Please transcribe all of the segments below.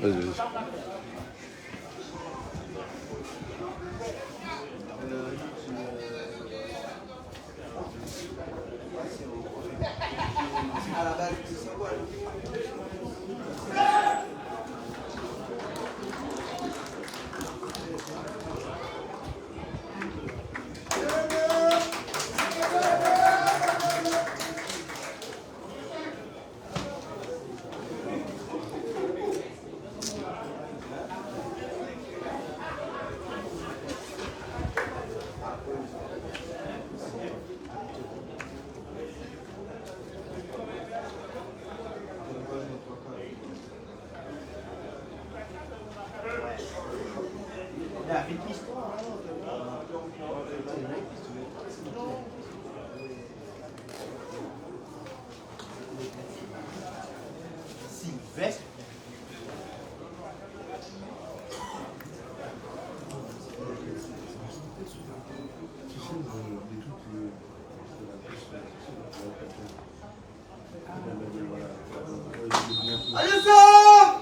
Vas-y. Sylvestre. Allez, ça!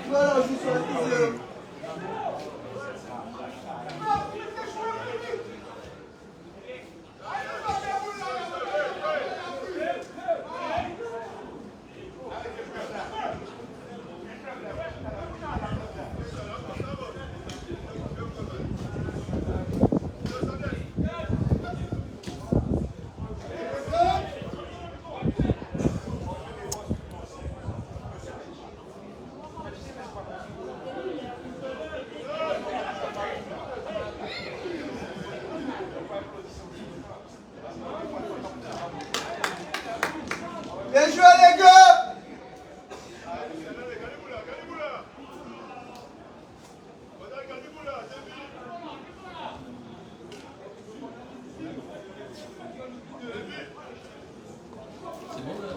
Voilà, je suis sur la Bien joué les gars! C'est bon là?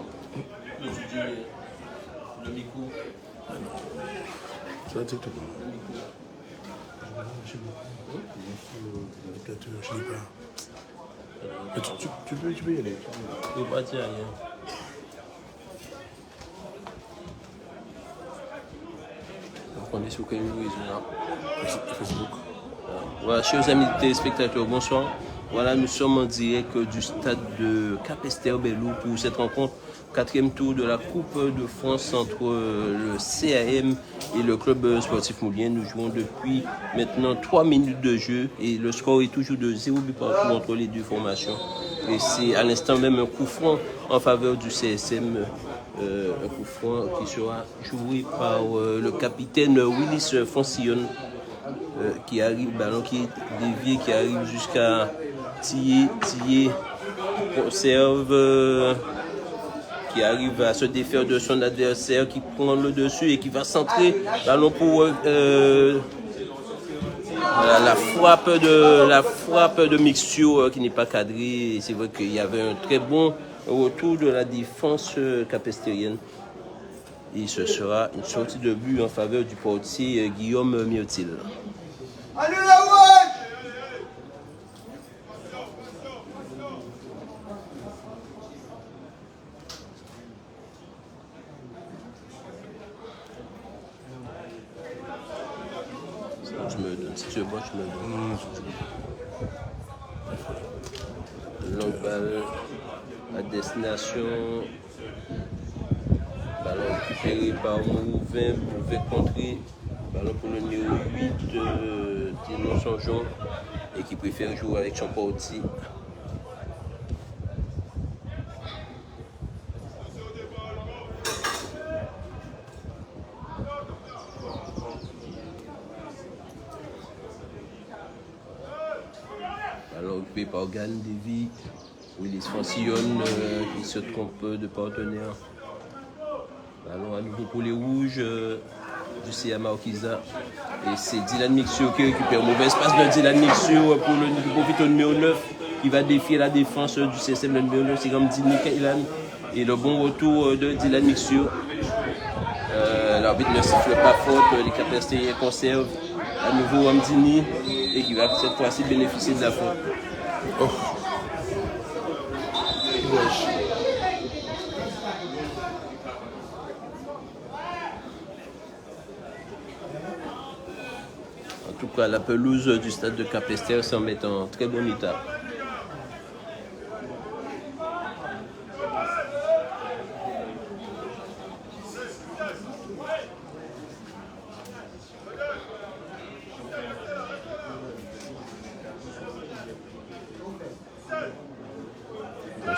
Le micro. Ça, c'est tout. Tu peux y aller. Il ne faut pas dire rien. Donc on est sur quel réseau là? Facebook. Voilà, chers amis téléspectateurs, bonsoir. Voilà, nous sommes en direct du stade de Capesterre-Belle-Eau pour cette rencontre, 4e tour de la Coupe de France entre le CAM et le club sportif Moulien. Nous jouons depuis maintenant 3 minutes de jeu et le score est toujours de 0 but partout entre les deux formations. Et c'est à l'instant même un coup franc en faveur du CSM, un coup franc qui sera joué par le capitaine Willis Foncillon. Qui arrive, ballon qui est dévié, qui arrive jusqu'à Tillet conserve, qui arrive à se défaire de son adversaire, qui prend le dessus et qui va centrer, ballon pour voilà, la frappe de Mixio qui n'est pas cadrée. C'est vrai qu'il y avait un très bon retour de la défense capestérienne. Et ce sera une sortie de but en faveur du portier Guillaume Miotil. Allez la ouais! Je me donne, si tu veux, je me donne. Longue balle à destination Ballon récupéré par Mouvin, mauvais contré. Ballon pour le numéro 8, Tino Sonjon, et qui préfère jouer avec son portier. Ballon occupé par Gan Devi. Willis Francillon qui se trompe de partenaire. Ballon à nouveau pour les rouges du CA Marquisa. Et c'est Dylan Mixio qui récupère. Mauvais espace de Dylan Mixio pour le profite au numéro 9 qui va défier la défense du CSM. Le numéro 9, c'est comme Dini Kailan. Et le bon retour de Dylan Mixio. L'arbitre ne siffle pas faute. Les Capestériens conservent à nouveau Amdini et qui va cette fois-ci bénéficier de la faute. Oh. En tout cas, la pelouse du stade de Capesterre semble être en très bon état.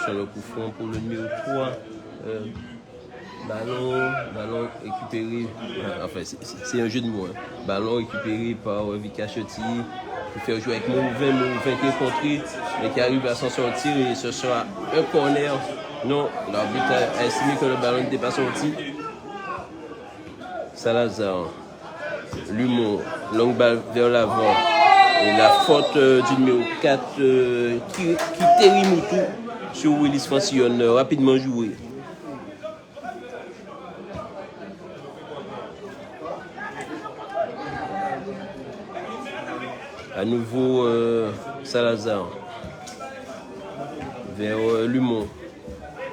Sur le coup franc pour le numéro 3. Ballon récupéré. Enfin, c'est un jeu de mots. Hein. Ballon récupéré par Vika Cheti. Pour faire jouer avec Mouvin qui est contré, mais qui arrive à s'en sortir. Et ce sera un corner. Non, l'arbitre a estimé que le ballon n'était pas sorti. Salazar. L'humour. Longue balle vers l'avant. Et la faute du numéro 4 qui Terimutu sur Willis Francillon, rapidement joué. À nouveau Salazar vers Lumon.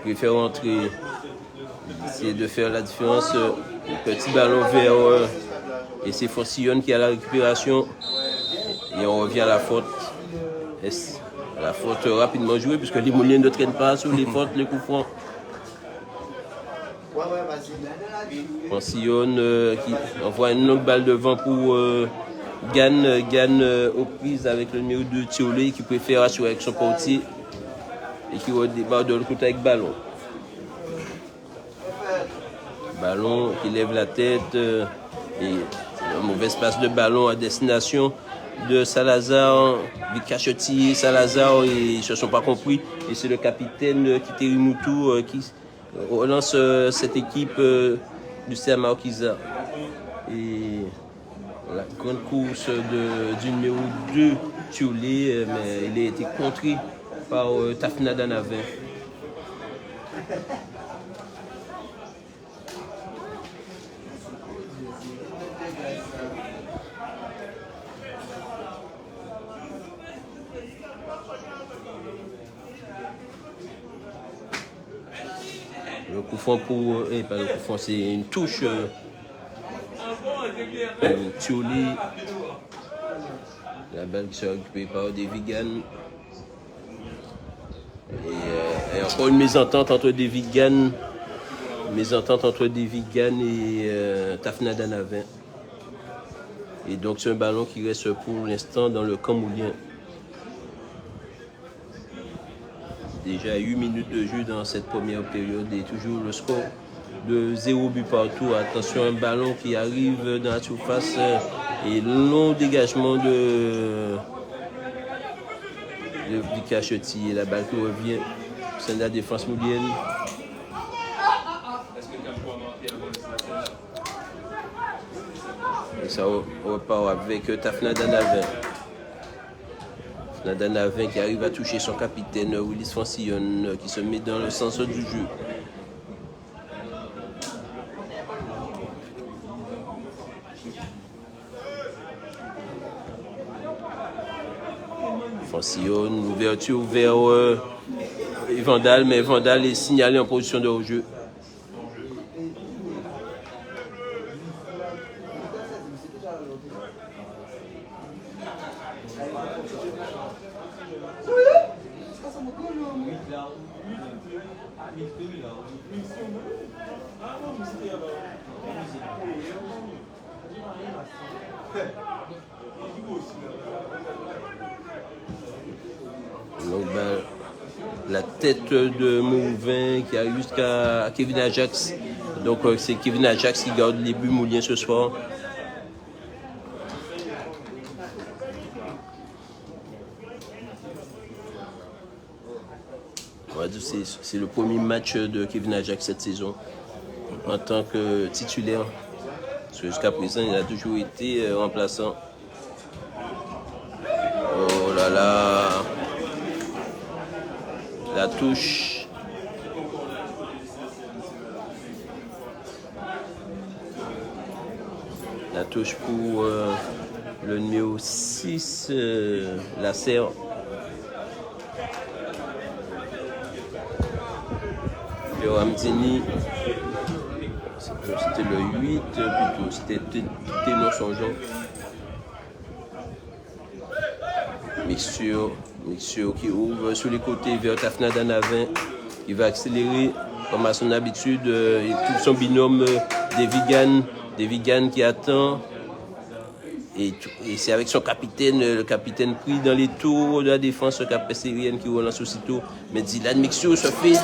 Il préfère rentrer, essayer de faire la différence. Petit ballon vers et c'est Francillon qui a la récupération. Et on revient à la faute. La faute rapidement jouée puisque les Mouliens ne traînent pas sur les fautes, les coups francs. Francillon qui envoie une longue balle devant pour Gan aux prises avec le numéro 2 Thiolé qui préfère assurer avec son portier et qui redémarre de l'autre côté avec ballon. Ballon qui lève la tête et un mauvais espace de ballon à destination de Salazar, Vikacheti, Salazar, et ils ne se sont pas compris. Et c'est le capitaine Kiterimutu qui relance cette équipe du CA Marquisa. Et la grande course du numéro 2, Thiolé, mais il a été contré par Tafna Danavin. Le coup franc pour... pas le coup franc, c'est une touche pour Thiolé. La balle qui sera récupérée par Devigan. Et encore une mésentente entre Devigan. Et Tafna Danavin. Et donc c'est un ballon qui reste pour l'instant dans le camp moulien. Déjà 8 minutes de jeu dans cette première période et toujours le score de 0 but partout. Attention, un ballon qui arrive dans la surface et long dégagement de Vikacheti et la balle qui revient au sein de la défense moulienne. Et ça repart avec Tafna Danavin. Danavin qui arrive à toucher son capitaine Willis Francillon qui se met dans le sens du jeu. Francillon, ouverture vers Vandal, mais Vandal est signalé en position de hors-jeu. Donc, ben, la tête de Mouvin qui arrive jusqu'à Kevin Ajax. Donc, c'est Kevin Ajax qui garde les buts mouliens ce soir. On va dire que c'est le premier match de Kevin Ajax cette saison en tant que titulaire. Parce que jusqu'à présent, il a toujours été remplaçant. Oh là là! La touche. La touche pour le numéro 6, la serre. Le Ramdini. C'était le 8 plutôt. C'était Ténon Songeon. Mixture qui ouvre sur les côtés vers Tafna Danavin. Il va accélérer comme à son habitude. Il trouve son binôme Devigan qui attend. Et c'est avec son capitaine, le capitaine pris dans les tours de la défense capestérienne qui relance aussitôt. Mais Dylan Mixture se fait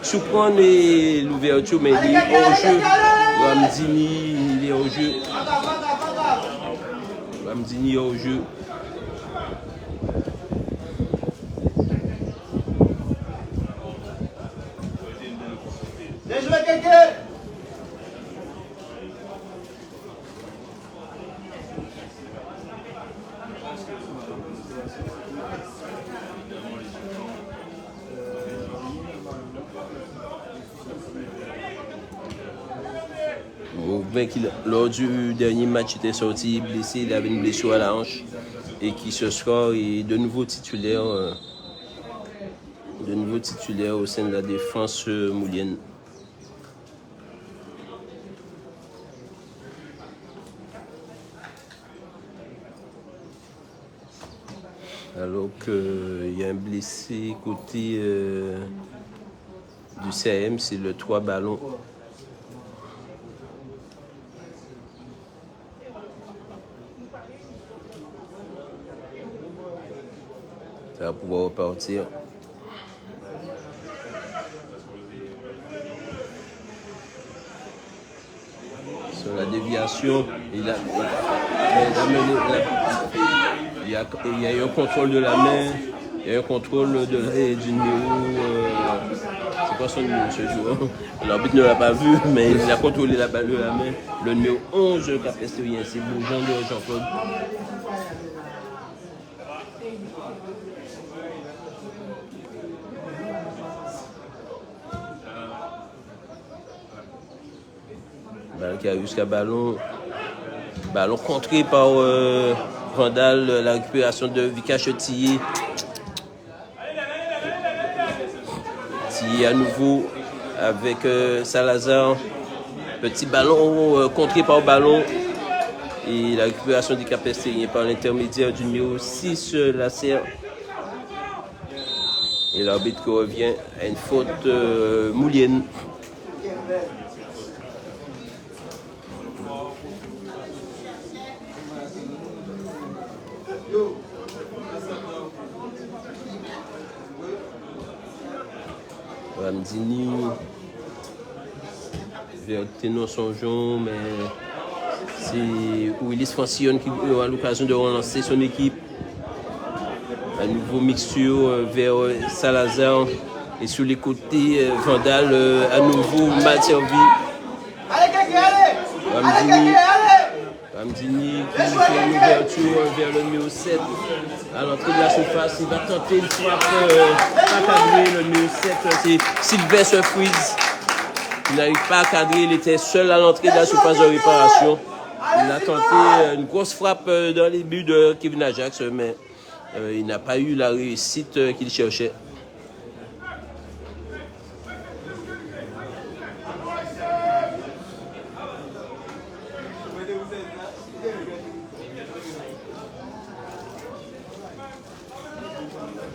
surprendre l'ouverture, mais il est hors jeu. Ramdini, il est hors jeu. Ramdini hors jeu. Bien joué, quelqu'un. Qui, lors du dernier match, était sorti blessé, il avait une blessure à la hanche et qui ce soir est de nouveau titulaire au sein de la défense moulienne. Alors qu'il y a un blessé côté du CM, c'est le 3 ballons. Ça va pouvoir repartir. Sur la déviation, il y a eu un contrôle de la main, il y a eu un contrôle du numéro. C'est quoi son numéro ce joueur? L'arbitre ne l'a pas vu, mais il a contrôlé la balle de la main. Le numéro 11 capestérien, c'est Beaujean de Jean-Claude. Balle qui arrive jusqu'à ballon contré par Vandal, la récupération de Vika Chetillé. Tillé à nouveau avec Salazar. Petit ballon contré par ballon. Et la récupération du capestérien par l'intermédiaire du numéro 6, la serre. Et l'arbitre qui revient à une faute moulienne. Ramdini vers Ténon Songeon, mais c'est Willis Francillon qui a l'occasion de relancer son équipe. Un nouveau mixture vers Salazar et sur les côtés Vandal à nouveau mal servi. Allez, quelqu'un, allez. Ramdini qui fait une ouverture vers le numéro 7 à l'entrée de la surface. Il va tenter une frappe pas cadrée. Le numéro 7, c'est Sylvestre Fritz. Il n'arrive pas à cadrer. Il était seul à l'entrée de la surface de réparation. Il a tenté une grosse frappe dans les buts de Kevin Ajax, mais il n'a pas eu la réussite qu'il cherchait.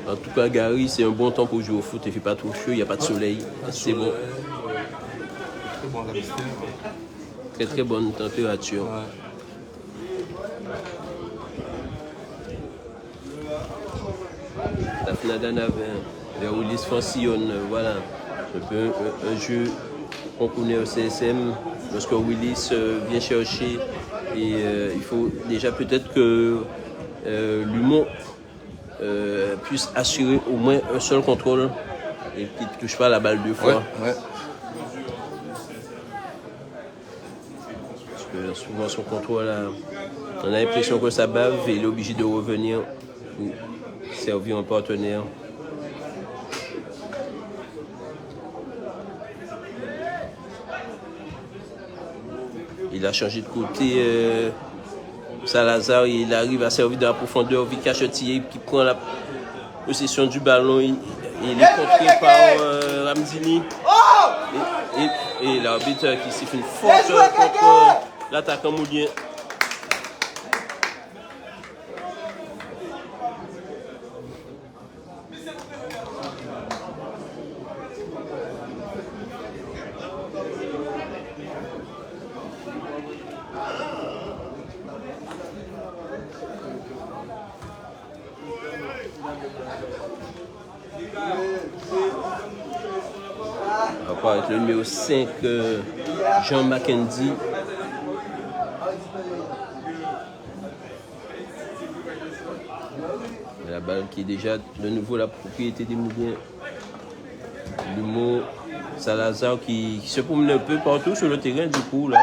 En tout cas, Gary, c'est un bon temps pour jouer au foot. Il ne fait pas trop chaud, il n'y a pas de soleil. C'est bon. en Capesterre. Très très bonne température. Ouais. Tafnadan vers Willis Francillon, voilà. Un jeu qu'on connaît au CSM, lorsque Willis vient chercher, et il faut déjà peut-être que l'humour puisse assurer au moins un seul contrôle et qu'il ne touche pas la balle deux fois. Ouais. Parce que souvent son contrôle, on a l'impression que ça bave et il est obligé de revenir ou servir un partenaire. Il a changé de côté. Salazar, il arrive à servir dans la profondeur. Vika Chettier qui prend la possession du ballon. Il est contré par Ramzini. Et l'arbitre qui siffle une faute contre l'attaquant moulien. On va pas avec le numéro 5, Jean Mackenzie. La balle qui est déjà de nouveau la propriété des Mouliens. L'humour Salazar qui se promène un peu partout sur le terrain du coup là.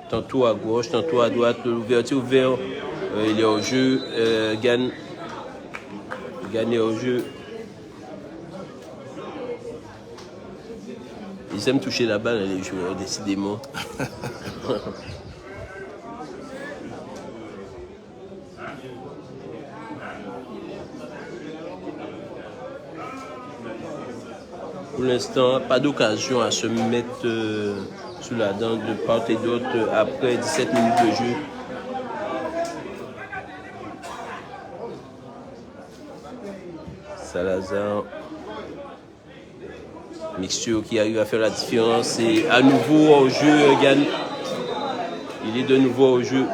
Tantôt à gauche, tantôt à droite, l'ouverture vers il est au jeu, Gann est au jeu. Ils aiment toucher la balle, les joueurs, décidément. Pour l'instant, pas d'occasion à se mettre sous la dent de part et d'autre après 17 minutes de jeu. Salazar. Mixture qui arrive à faire la différence et à nouveau au jeu, Gann. Il est de nouveau au jeu.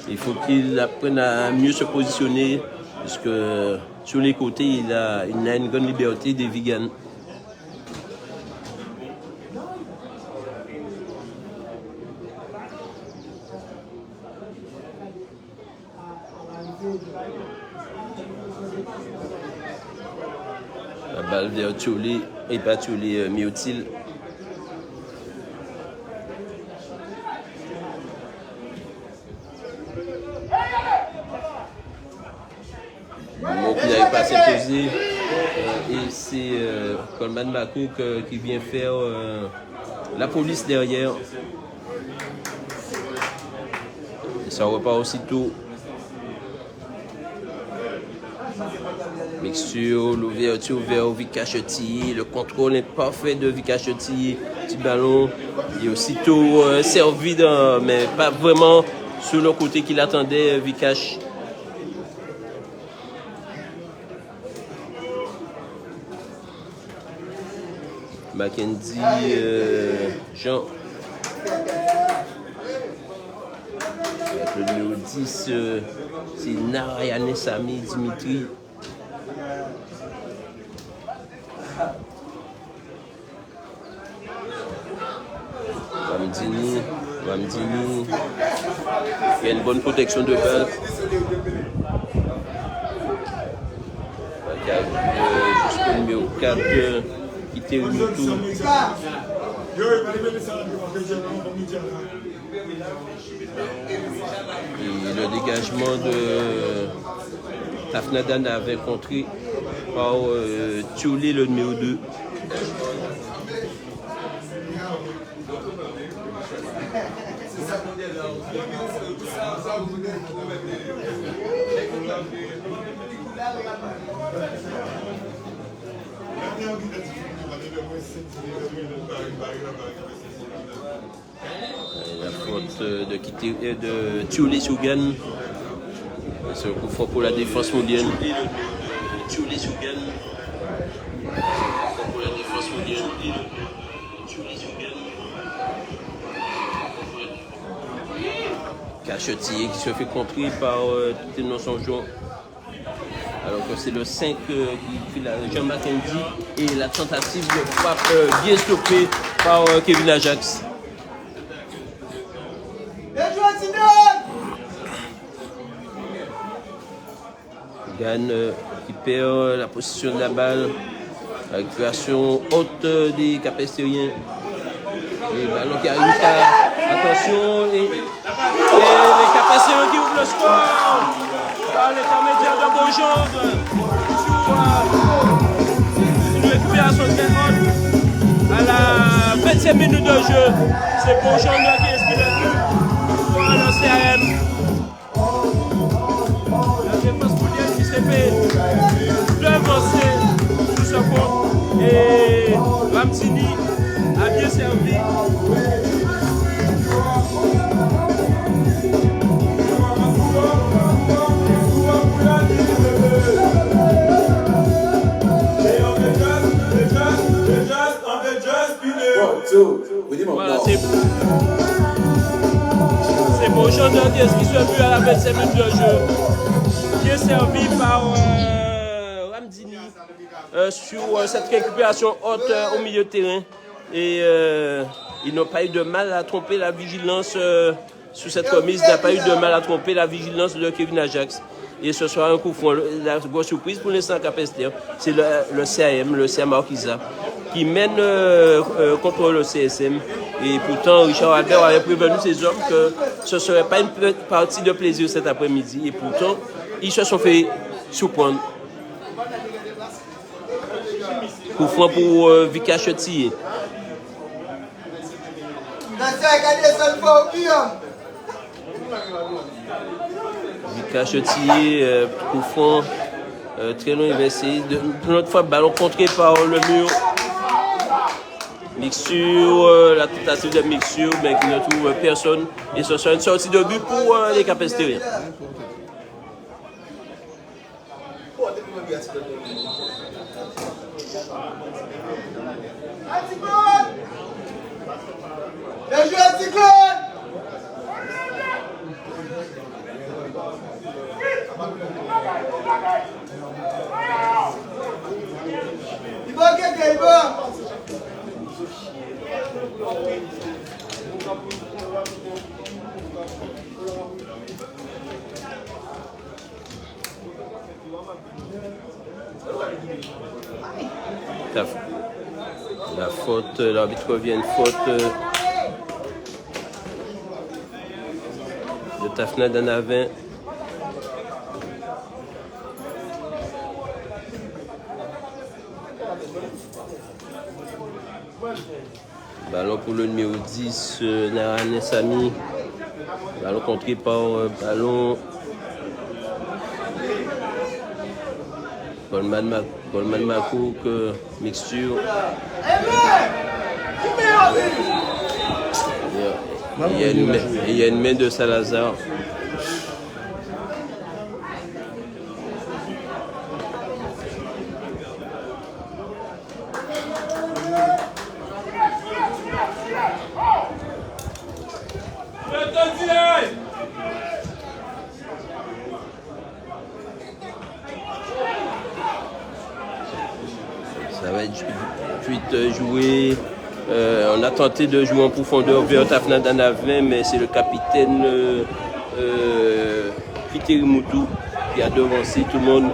Il faut qu'il apprenne à mieux se positionner parce que sur les côtés, il a une grande liberté de Vigan. La balle vers Thiolé, et pas Thiolé, Miotil. Bon, il n'avait pas à s'imposer. Et c'est Coleman Macouk qui vient faire la police derrière. Et ça repart aussitôt. Mixture, l'ouverture vers Vika Chettier, le contrôle est parfait de Vika Chettier, petit ballon, il est aussitôt servi, mais pas vraiment sur le côté qu'il attendait Vikash. Mackenzie, Jean. Avec le numéro 10, c'est Narayane Sami Dimitri. Ramdini, il y a une bonne protection de balle. Jusqu'au numéro 4, qui termine tout. Et le dégagement de Tafnadan avait contré par Thiolé, le numéro 2. La faute de Thiolé sur Gann. C'est un coup fort pour la défense moulienne. Pour la défense mondiale. Cachetier qui se fait contrer par Ténon Sonjon. Alors que c'est le 5 qui fait la Jean Mackenzie et la tentative de frappe bien stoppée par Kevin Ajax. Gann qui perd la position de la balle. La récupération haute des Capestériens. Et ballon qui arrive à... Attention, et les Capestériens qui ouvrent le score par l'intermédiaire de Beaujande sur une récupération très haute à la 20e minute de jeu. C'est Beaujande qui inscrit le but pour le CRM. La défense mondiale qui s'est fait devancer sous ce compte et Ramtini a bien servi. Voilà, c'est Beaujande qui inscrit ce but à la 25e minute de jeu, qui est servi par Ramdini sur cette récupération haute au milieu de terrain. Et ils n'ont pas eu de mal à tromper la vigilance sur cette remise, n'a pas eu de mal à tromper la vigilance de Kevin Ajax. Et ce soir, un coup franc. La grosse surprise pour l'instant Capester, c'est le CAM, le CA Marquisa, qui mène contre le CSM. Et pourtant, Richard Albert avait prévenu ses hommes que ce ne serait pas une partie de plaisir cet après-midi. Et pourtant, ils se sont fait surprendre. Coup franc pour Vika Chetillé. Vika Chetillé, coup franc, très long inversé. De l'autre fois, ballon contré par le mur. Mixture, la tentative de mixture, mais qui ne trouve personne. Et ce sera une sortie de but pour les Capestériens. Bien joué, Anticlone! Il va quelqu'un, il va! La faute, l'arbitre revient une faute de Tafna Danavin. Ballon pour le numéro 10, Narane Sami. Ballon contré par ballon. Goldman Macouk, mixture. Il y a une main de Salazar. Ça va être vite joué. On a tenté de jouer en profondeur vers Tafna Danavin, mais c'est le capitaine Piteri Moutou qui a devancé tout le monde.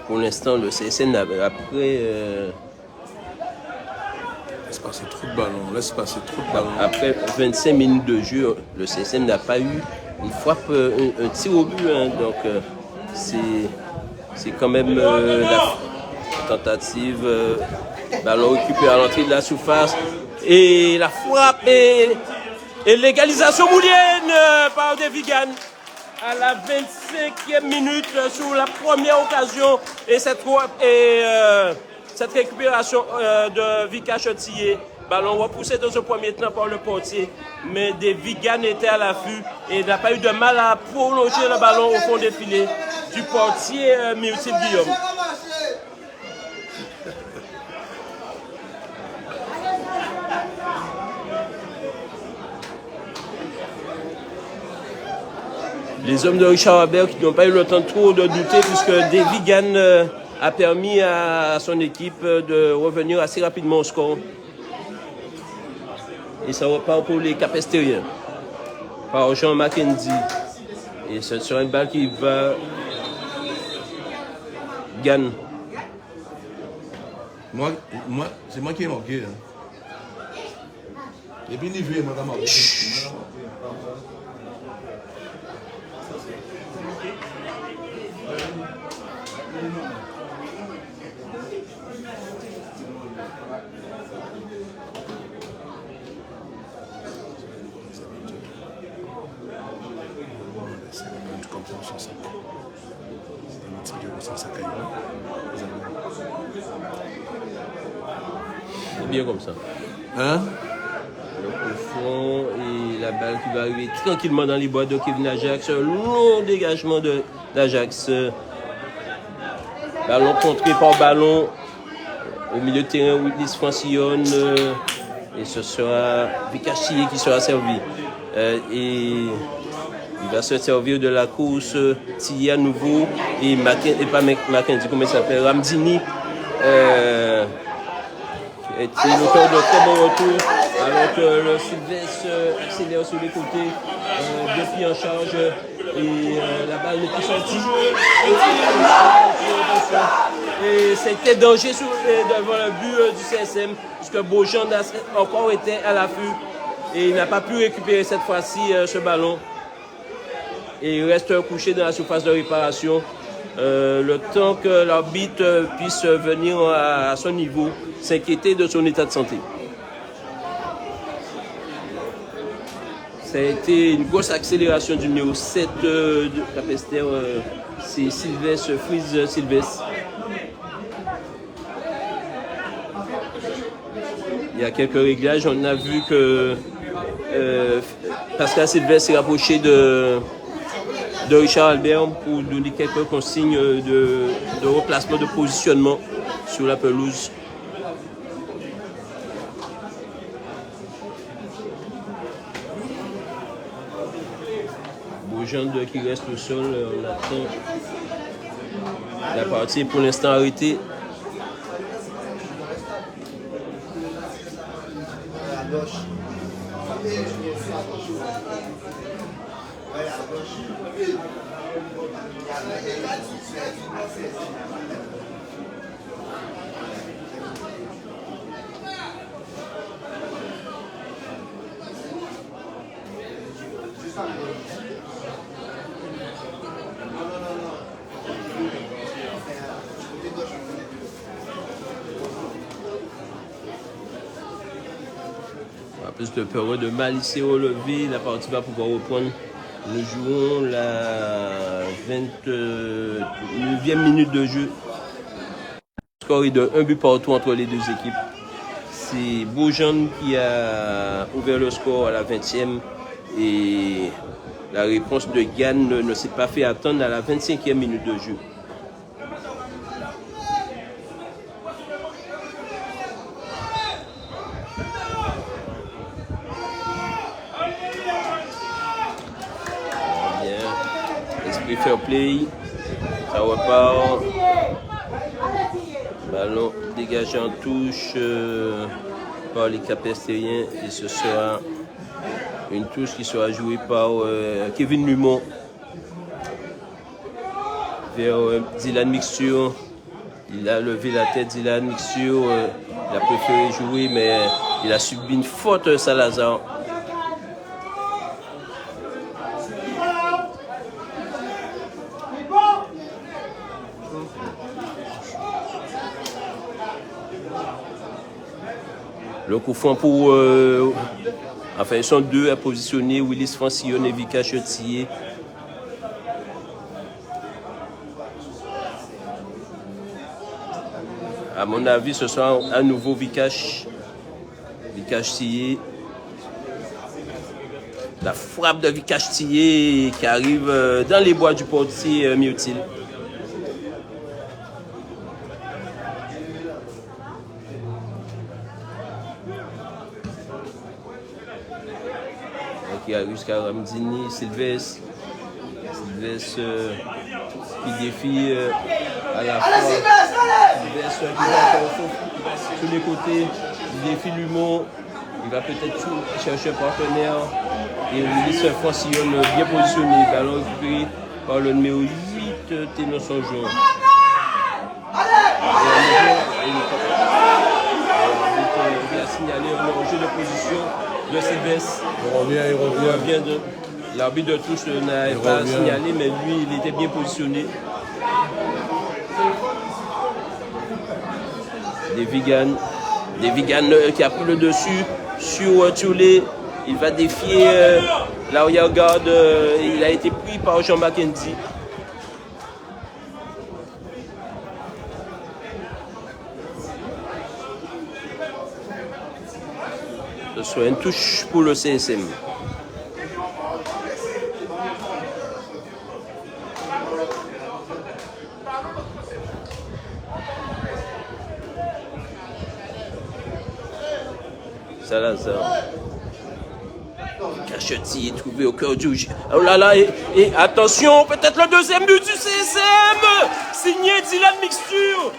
Pour l'instant, le CSN après... Laisse passer trop de ballons, laisse passer trop de ballons. Après 25 minutes de jeu, le CSM n'a pas eu une frappe, un tir au but. Hein, donc c'est quand même la tentative. Ballon récupéré à l'entrée de la surface. Et la frappe et l'égalisation moulienne par Devigan à la 25e minute sur la première occasion. Et cette récupération de Vika Chetillé Ballon repoussé dans ce premier temps par le portier, mais Vigan était à l'affût et n'a pas eu de mal à prolonger le ballon au fond des filets du portier Myrtil Guillaume. Les hommes de Richard Albert qui n'ont pas eu le temps trop de douter puisque Vigan a permis à son équipe de revenir assez rapidement au score. Et ça repart pour les Capestériens par Jean Mackenzie. Et ce sera une balle qui va gagner. C'est moi qui ai marqué. Et puis il m'a marqué. C'est bien comme ça. Hein? Le coup fond et la balle qui va arriver tranquillement dans les bois de Kevin Ajax. Un long dégagement d'Ajax. Ballon contré par ballon. Au milieu de terrain, Willis Francillon. Et ce sera Vikachier qui sera servi. Et il va se servir de la course Tilly à nouveau. Et pas Mackenzie, comment il s'appelle? Ramdini. Et c'est l'auteur de très bon retour, alors que le Sylvestre accélère sur les côtés, depuis en charge, et la balle n'est plus sortie. Et c'était danger devant le but du CSM, puisque Beaujean a encore été à l'affût, et il n'a pas pu récupérer cette fois-ci ce ballon. Et il reste couché dans la surface de réparation. Le temps que l'arbitre puisse venir à son niveau, s'inquiéter de son état de santé. Ça a été une grosse accélération du numéro 7 de Capester, c'est Sylvestre, Frise Sylvestre. Il y a quelques réglages, on a vu que Pascal Sylvestre s'est rapproché de Richard Albert pour donner quelques consignes de replacement, de positionnement sur la pelouse. Beaujean qui reste au sol, on attend. La partie est pour l'instant arrêtée. Plus de période de mal ici au lever, la partie va pouvoir reprendre. Nous jouons la 29e minute de jeu. Le score est de 1 but partout entre les deux équipes. C'est Beaujean qui a ouvert le score à la 20e et la réponse de Gann ne s'est pas fait attendre à la 25e minute de jeu. Fair play, ça repart, ballon dégagé en touche par les Capestériens et ce sera une touche qui sera jouée par Kevin Lumont vers Dylan Mixture. Il a levé la tête, Dylan Mixture, il a préféré jouer mais il a subi une faute Salazar. Le coup franc pour... enfin, ils sont deux à positionner, Willis Francillon et Vika Chetier. À mon avis, ce sera à nouveau Vika Vicage Tillé. La frappe de Vicage Tillé qui arrive dans les bois du portier Miotil. Qui arrive jusqu'à Ramdini, Sylvestre. Sylvestre qui défie à la fois. Sylvestre qui va sur les côtés, il défie l'humour. Il va peut-être chercher un partenaire. Et Ulysse Francillon bien positionné. Ballon récupéré par le numéro 8, Ténon Sonjon. Il a signalé le jeu de position de Sylvestre. Il revient. L'arbitre de touche n'avait pas signalé, mais lui, il était bien positionné. Des Vigan qui a pris le dessus sur Tulé. Il va défier l'arrière-garde. Il a été pris par Jean Mackenzie. Ce sera une touche pour le CSM. Salazar. Cachetier trouvé au cœur du jeu. Oh là là, et attention, peut-être le deuxième but du CSM. Signé Dylan Mixture.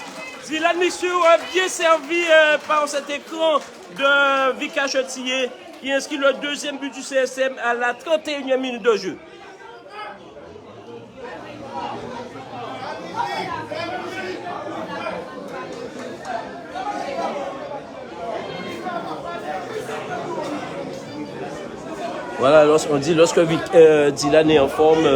Dylan Mixture a bien servi par cet écran de Vika Chettier qui inscrit le deuxième but du CSM à la 31e minute de jeu. Voilà, lorsqu'on dit lorsque Dylan est en forme,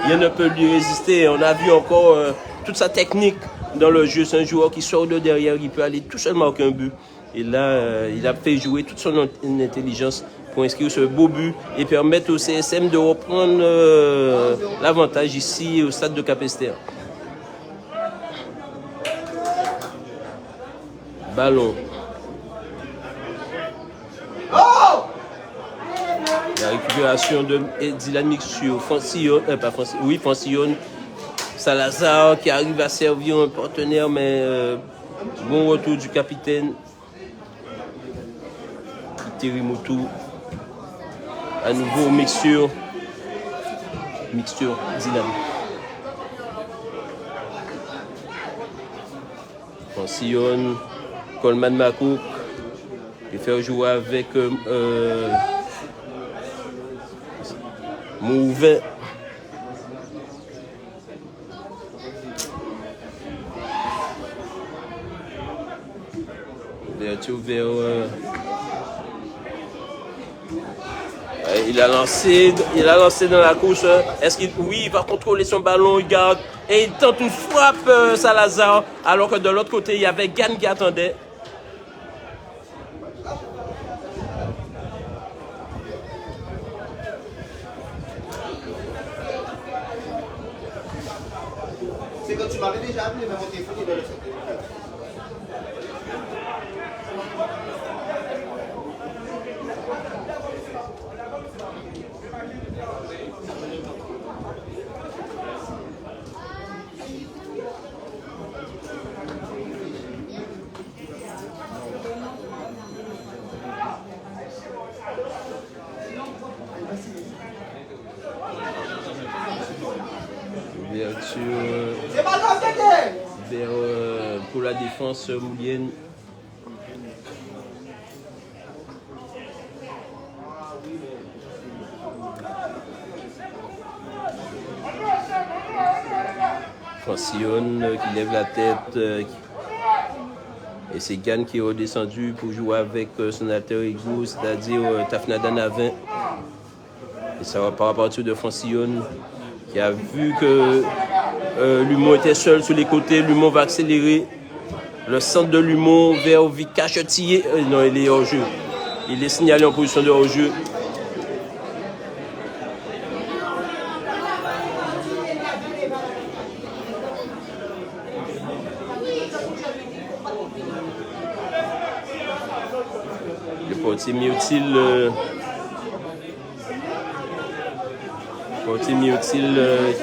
rien ne peut lui résister. On a vu encore toute sa technique dans le jeu. C'est un joueur qui sort de derrière, il peut aller tout seul marquer un but. Et là, il a fait jouer toute son intelligence pour inscrire ce beau but et permettre au CSM de reprendre l'avantage ici au stade de Capesterre. Ballon. La récupération de Dylan Mixture, Francillon, Francillon, Salazar qui arrive à servir un partenaire, mais bon retour du capitaine. Terimoto. À nouveau Mixture. Dylan. Francillon, Coleman Macouk. Il fait jouer avec Mouvin. Il a lancé dans la course. Est-ce qu'il il va contrôler son ballon, il garde et il tente une frappe Salazar, alors que de l'autre côté il y avait Gann qui attendait. C'est quand tu m'avais déjà appelé, mais mon téléphone est dans le secteur. Pour la défense moulienne. Francillon qui lève la tête et c'est Gann qui est redescendu pour jouer avec son alter ego, c'est-à-dire Tafnada Navin. Et ça va par partir de Francillon qui a vu que Lumon était seul sur les côtés. Lumon va accélérer le centre de Lumon vers Vika Chettier. Non, il est hors jeu. Il est signalé en position de hors jeu. Le Portier Miotil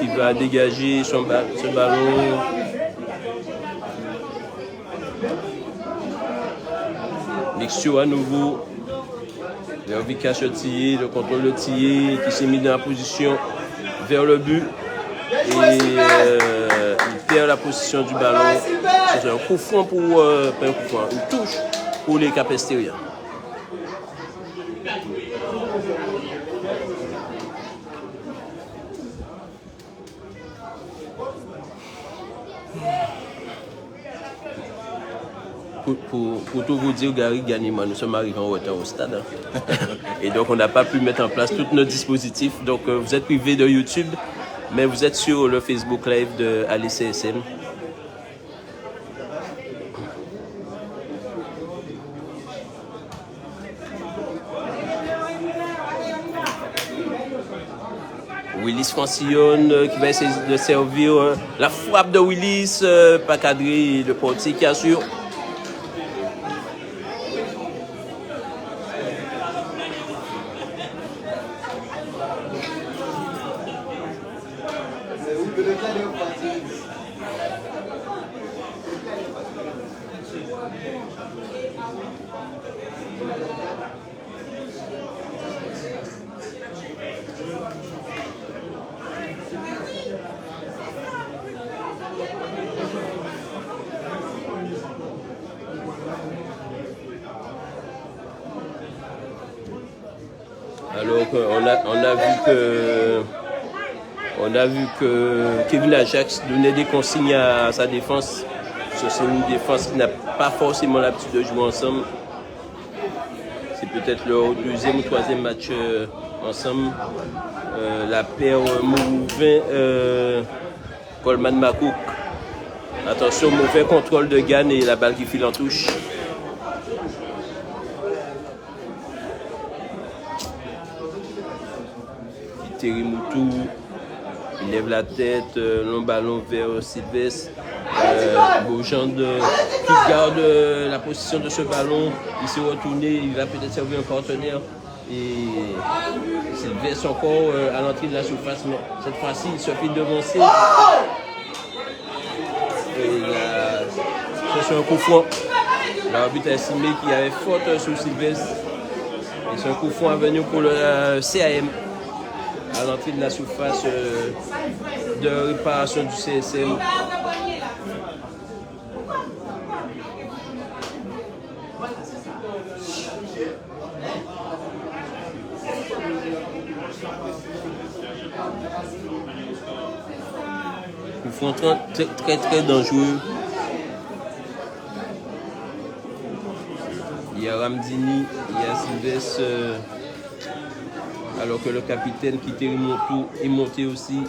qui va dégager ce ballon. Mixture à nouveau. Le Vika Chotillé, le contrôle de Tillé qui s'est mis dans la position vers le but. Et il perd la position du ballon. C'est un coup franc pour pas un coup franc, une touche pour les Capestériens. Pour tout vous dire, Gary gagne, nous sommes arrivés en retard au stade. Hein. Et donc, on n'a pas pu mettre en place tout notre dispositif. Donc, vous êtes privé de YouTube, mais vous êtes sur le Facebook Live de AliCSM. Willis Francillon qui va essayer de servir la frappe de Willis, pas cadré, le portier qui assure. Alors on a vu que Kevin Ajax donnait des consignes à sa défense. C'est une défense qui n'a pas forcément l'habitude de jouer ensemble. C'est peut-être leur deuxième ou troisième match ensemble. La paire Mourouvin-Coleman Macouk. Attention, mauvais contrôle de Gann et la balle qui file en touche. Thierry Moutou, il lève la tête, long ballon vers Sylvestre. Beaujean qui garde la position de ce ballon, il s'est retourné, il va peut-être servir un partenaire. Et Sylvestre encore à l'entrée de la surface, mais cette fois-ci il se fait devancer. C'est un coup franc. L'arbitre a estimé qu'il y avait faute sur Sylvestre. Et c'est un coup franc à venir pour le CAM. À l'entrée de la surface de réparation du CSM. Coup franc très dangereux. Il y a Ramdini, il y a Sylvestre. Alors que le capitaine qui était monté aussi.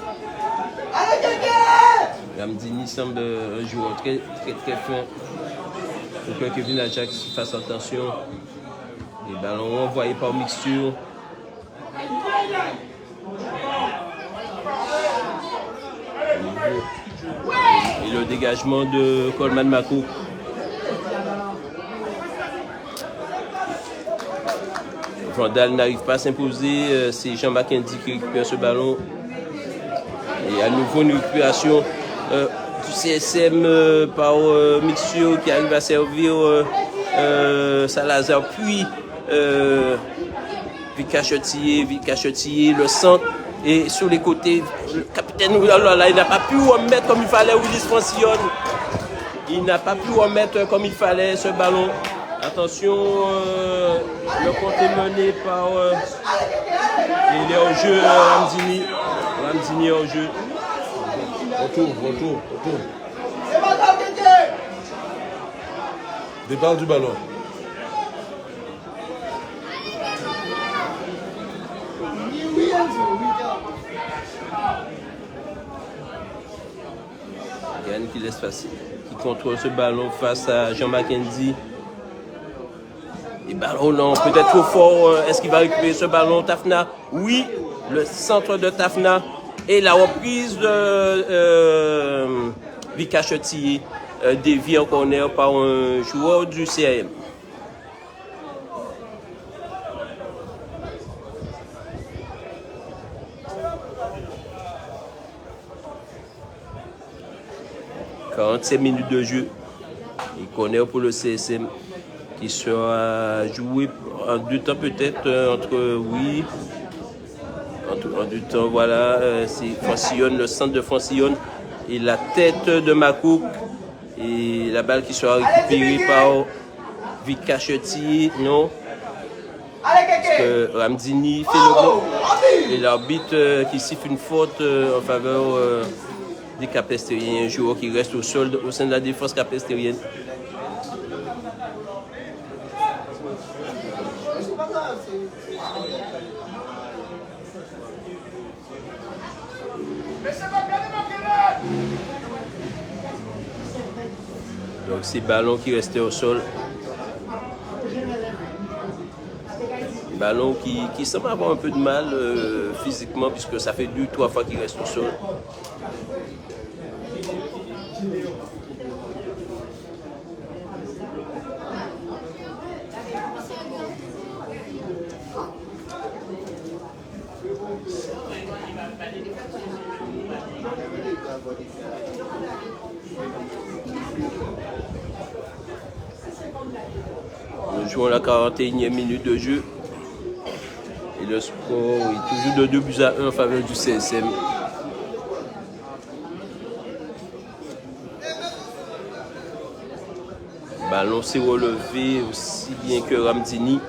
Ramdini semble un joueur très fin. Il faut que Kevin Ajax fasse attention. Les ballons envoyés par mixture. Et le dégagement de Coleman Macouk. Vandal n'arrive pas à s'imposer, c'est Jean Mackendy qui récupère ce ballon. Et à nouveau une récupération du CSM par Mixture qui arrive à servir Salazar, puis Vika Chotillé, le centre. Et sur les côtés, le capitaine, il n'a pas pu remettre comme il fallait Willis Francillon. Il n'a pas pu remettre comme il fallait ce ballon. Attention, le compte est mené par... il est au jeu, Ramdini. Ramdini est au jeu. Retour. Départ du ballon. Yann qui laisse passer, qui contrôle ce ballon face à Jean Mackendy. Les ballons, non, peut-être trop fort. Est-ce qu'il va récupérer ce ballon, Tafna? Oui, le centre de Tafna. Et la reprise de Vika Chotillé, dévié en corner par un joueur du CAM. 45 minutes de jeu. Il connaît pour le CSM qui sera joué en deux temps peut-être en deux temps, voilà, c'est Francillon, le centre de Francillon et la tête de Makouk et la balle qui sera récupérée par Vic Cachetti, non? Parce que Ramdini fait le bon et l'arbitre qui siffle une faute en faveur des Capestériens, un joueur qui reste au sol au sein de la défense capestérienne. Donc c'est ballon qui restait au sol. Ballon qui semble avoir un peu de mal physiquement puisque ça fait 2-3 fois qu'il reste au sol. Nous jouons la 41e minute de jeu. Et le score est toujours de 2-1 en faveur du CSM. Ballon s'est relevé aussi bien que Ramdini.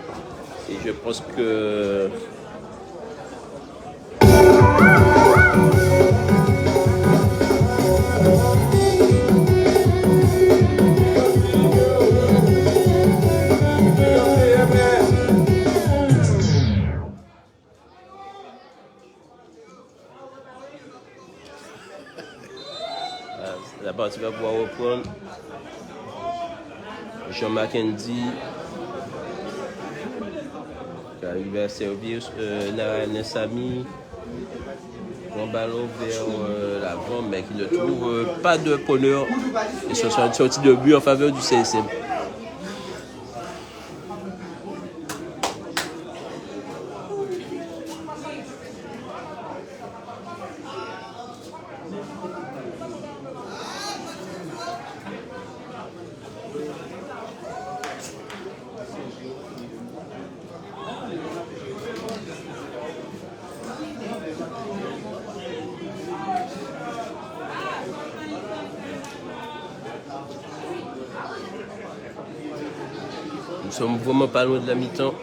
Et je pense que... la partie va pouvoir reprendre. Jean Mackenzie qui arrive à servir Nessami. Bon ballon vers l'avant, mais qui ne trouve pas de preneur. Et ce sera une sortie de but en faveur du CSM. Nous sommes vraiment pas loin de la mi-temps.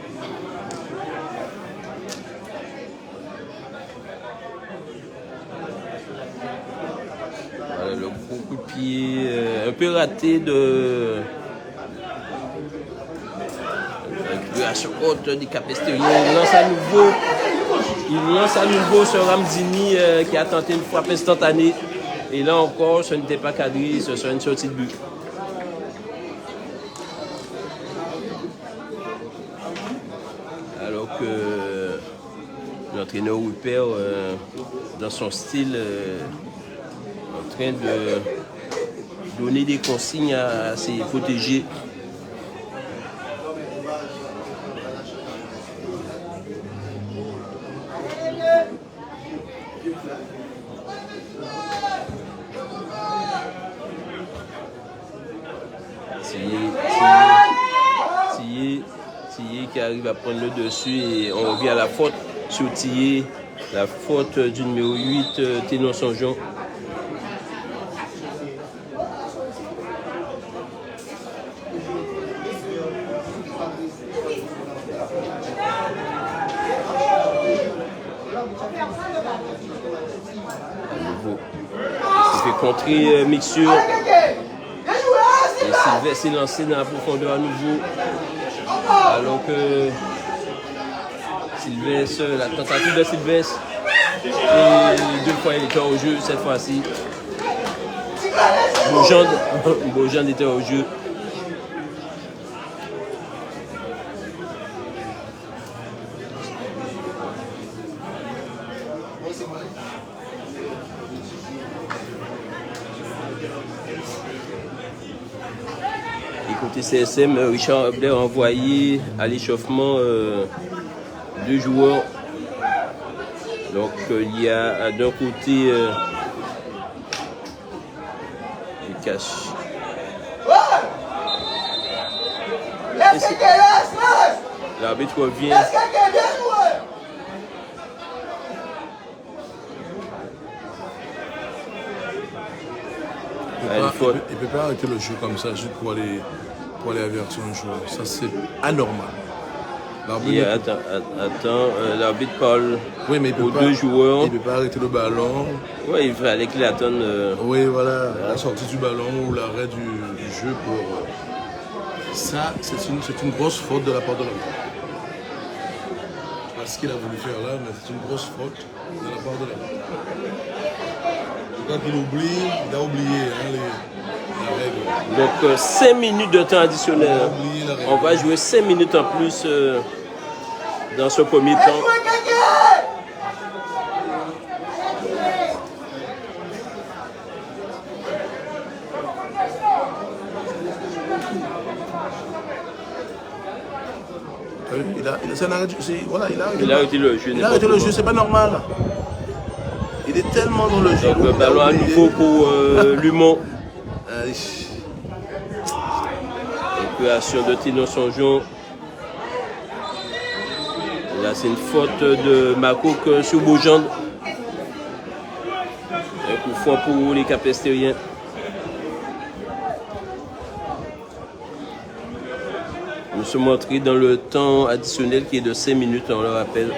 Voilà le gros coup de pied un peu raté de récupération haute des Capestériens. Il lance à nouveau ce Ramdini qui a tenté une frappe instantanée. Et là encore, ce n'était pas cadré, ce sera une sortie de but. Alors que l'entraîneur Rupert, dans son style, en train de donner des consignes à ses protégés. Thier qui arrive à prendre le dessus et on revient à la faute sur Thier, la faute du numéro 8, Ténon Sonjon. Il fait contrer Mixture. Et Sylvestre s'est lancé dans la profondeur à nouveau. Alors que Sylvestre, la tentative de Sylvestre, et 2 fois il était au jeu cette fois-ci. Beaujean était au jeu. Côté CSM, Richard Blair a envoyé à l'échauffement 2 joueurs. Donc il y a d'un côté Vikash. L'arbitre revient. Il ne peut pas arrêter le jeu comme ça juste pour aller avertir un joueur. Ça, c'est anormal. L'arbitre parle aux deux joueurs. Il ne peut pas arrêter le ballon. Oui, il fallait qu'il attende. Oui, voilà, la sortie du ballon ou l'arrêt du jeu pour. Ça, c'est une grosse faute de la part de l'arbitre. Pas ce qu'il a voulu faire là, mais c'est une grosse faute de la part de l'arbitre. Quand il oublie, il a oublié la règle. Donc 5 minutes de temps additionnel. On va jouer 5 minutes en plus dans ce premier temps. Il a arrêté le jeu. Il a arrêté le jeu, c'est pas normal. Il est tellement dans le jeu. Donc le ballon à nouveau pour Lumon. Récupération de Tino Sonjon. Là c'est une faute de Makouk sur Boujande. Un coup franc pour les Capestériens. Nous sommes entrés dans le temps additionnel qui est de 5 minutes, on le rappelle.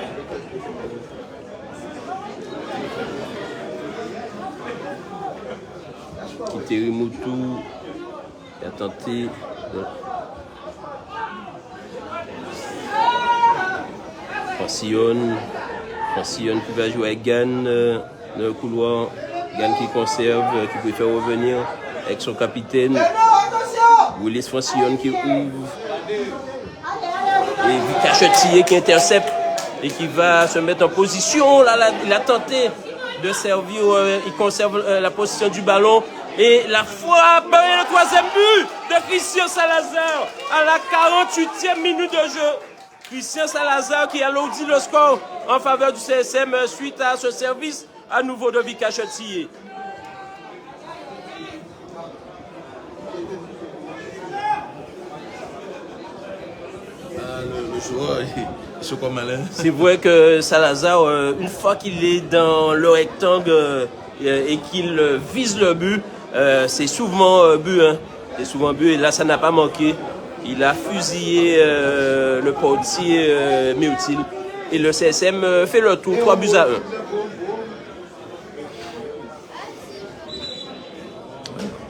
Kiteri Moutou qui a tenté. Francillon qui va jouer avec Gann dans le couloir. Gann qui conserve, qui préfère revenir avec son capitaine. Willis Francillon qui ouvre. Et Vikash qui intercepte et qui va se mettre en position. Là, il a tenté de servir, il conserve la position du ballon. Et la frappe et le troisième but de Christian Salazar à la 48e minute de jeu. Christian Salazar qui alourdit le score en faveur du CSM suite à ce service à nouveau de Vikash. Le joueur, il se comme malin. C'est vrai que Salazar, une fois qu'il est dans le rectangle et qu'il vise le but, c'est souvent but. Hein. C'est souvent but et là, ça n'a pas manqué. Il a fusillé le portier Meutil. Et le CSM fait le tour, 3 buts à 1.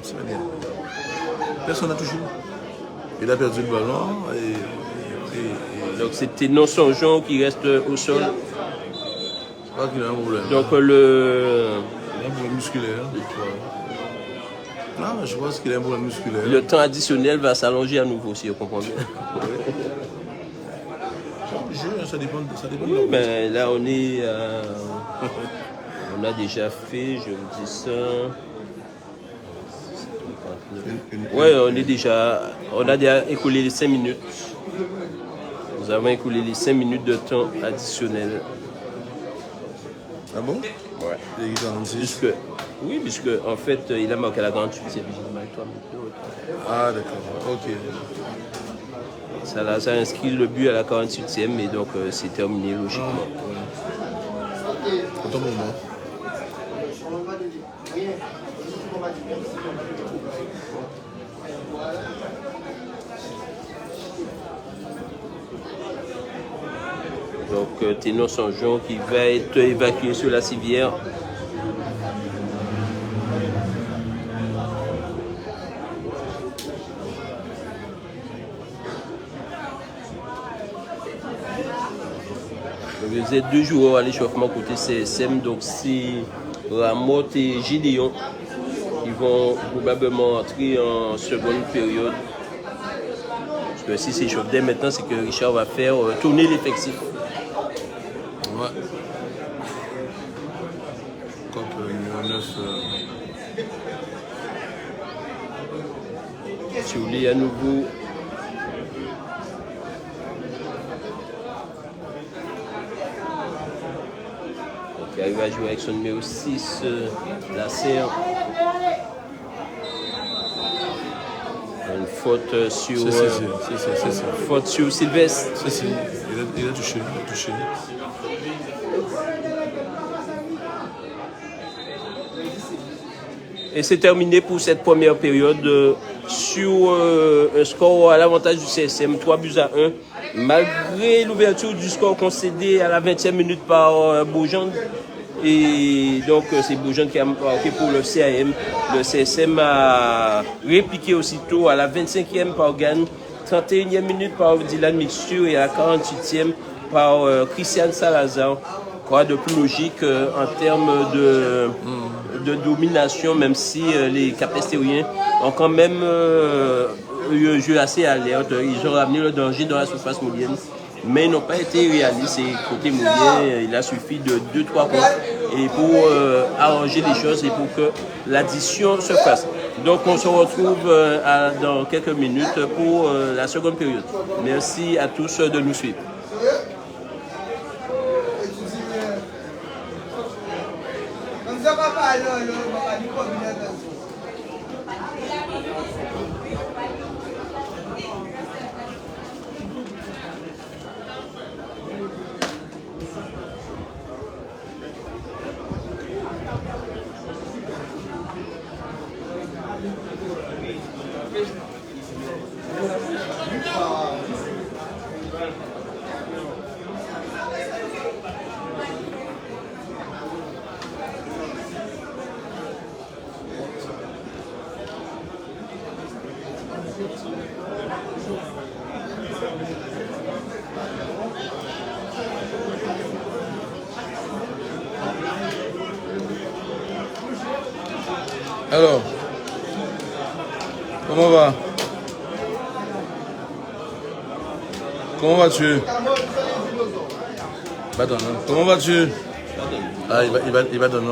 C'est bien. Personne n'a touché. Il a perdu le ballon et donc c'était non Sonjon qui reste au sol. Je crois qu'il a un problème. Donc il a un problème musculaire. Non, je pense qu'il a un problème musculaire. Le temps additionnel va s'allonger à nouveau, si vous comprenez. Ça dépend de oui, ben là on est on a déjà fait, je vous dis ça. Ouais, on a déjà écoulé les 5 minutes. Nous avons écoulé les 5 minutes de temps additionnel. Ah bon? Ouais. Les 46. Oui, puisque en fait, il a marqué la 48e. Ah d'accord, ok. Ça a inscrit le but à la 48e et donc c'est terminé logiquement. Autant pour moi. Donc Tino Sonjon qui va être évacué sur la civière. Vous êtes 2 joueurs à l'échauffement côté CSM, donc c'est Ramotte et Gideon qui vont probablement entrer en seconde période. Parce que si c'est échauffé dès maintenant, c'est que Richard va faire tourner l'effectif. Ouais. Contre le numéro 9. Tchouli à nouveau. Il arrive à jouer avec son numéro 6, la serre. faute sur, C'est ça. faute sur Sylvestre. Il a touché. Et c'est terminé pour cette première période sur un score à l'avantage du CSM, 3-1. Malgré l'ouverture du score concédé à la 20e minute par Beaujean. Et donc c'est Beaujean qui a marqué pour le CAM. Le CSM a répliqué aussitôt à la 25e par Gann, 31e minute par Dylan Mixture et à la 48e par Christian Salazar. Quoi de plus logique en termes de domination, même si les Capestériens ont quand même eu un jeu assez alerte. Ils ont ramené le danger dans la surface moulienne, mais ils n'ont pas été réalistes. Et côté moulien, il a suffi de 2-3 points et pour arranger les choses et pour que l'addition se fasse. Donc on se retrouve dans quelques minutes pour la seconde période. Merci à tous de nous suivre. Alors, comment va? Comment vas-tu? Badon, hein? Comment vas-tu? Ah, il va donner.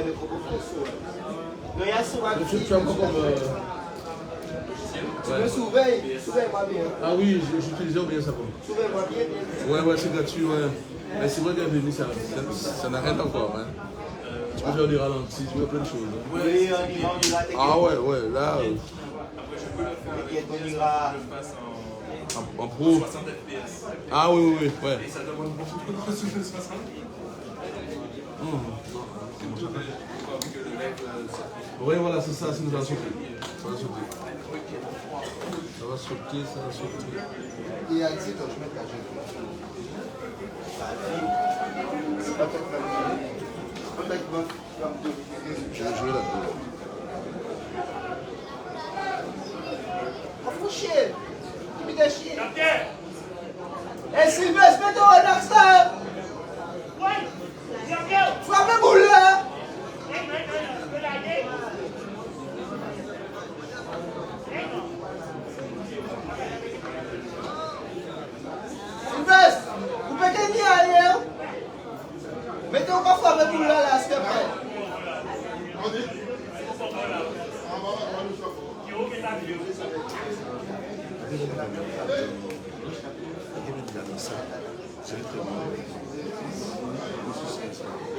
avec beaucoup de sous. Mais il y a souvent Tu fais encore comme. Tu me surveilles-moi bien. Ah oui, j'utilisais bien ça. Surveille-moi bien. Ouais, c'est gratuit, ouais. Mais c'est vrai qu'à venir, ça n'arrête encore. Hein. Tu peux faire des ralentis, tu peux faire plein de choses. Hein. Oui, on ira. Ah ouais, là. T'inquiète, on ira. En pro. Ah oui, ouais. Et ça demande beaucoup de ressources de 60. Oui, voilà, c'est ça, c'est nous va sauter. Ça va sauter. Et à 10 ans, je mets le cachet. C'est pas peut-être Je vais jouer là-dedans. Oh, faut chier. Tu me déchires. Eh, Sylvestre, mets-toi un accent. Frappe le boule là. Sylvestre, vous pouvez gagner ailleurs. Mettez encore frappe le boule là, s'il te plaît.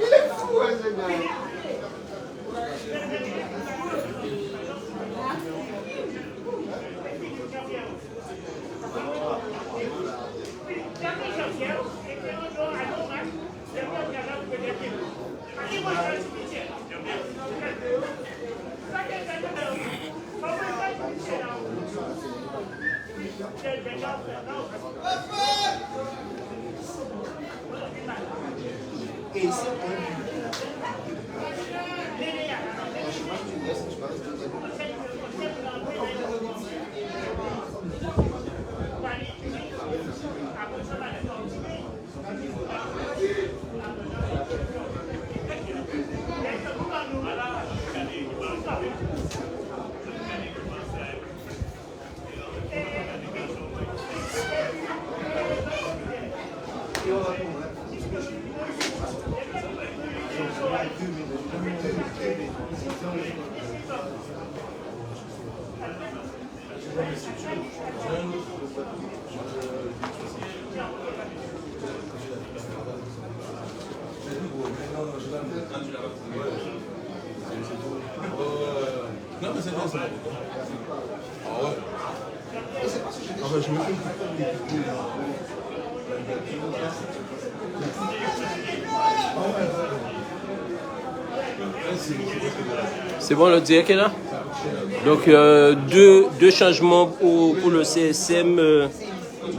Il est fou, hein, ce gars. Et ici, Non, mais c'est bien ça. Ah ouais. Enfin, je me fais C'est bon, le direct est là? Donc, deux changements pour le CSM.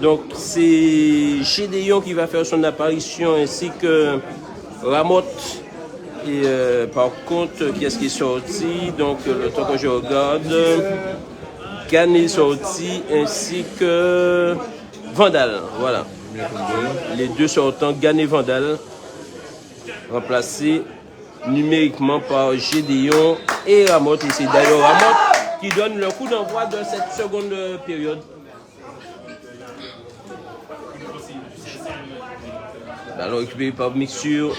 Donc, c'est Gédéon qui va faire son apparition ainsi que Ramotte. Et par contre, qu'est-ce qui est sorti? Donc, le temps que je regarde, Gane est sorti ainsi que Vandal. Voilà. Les deux sortants, Gane et Vandal, remplacés numériquement par Gédéon et Ramotte. Et c'est d'ailleurs Ramotte qui donne le coup d'envoi de cette seconde période. Ballon récupéré par Mixture.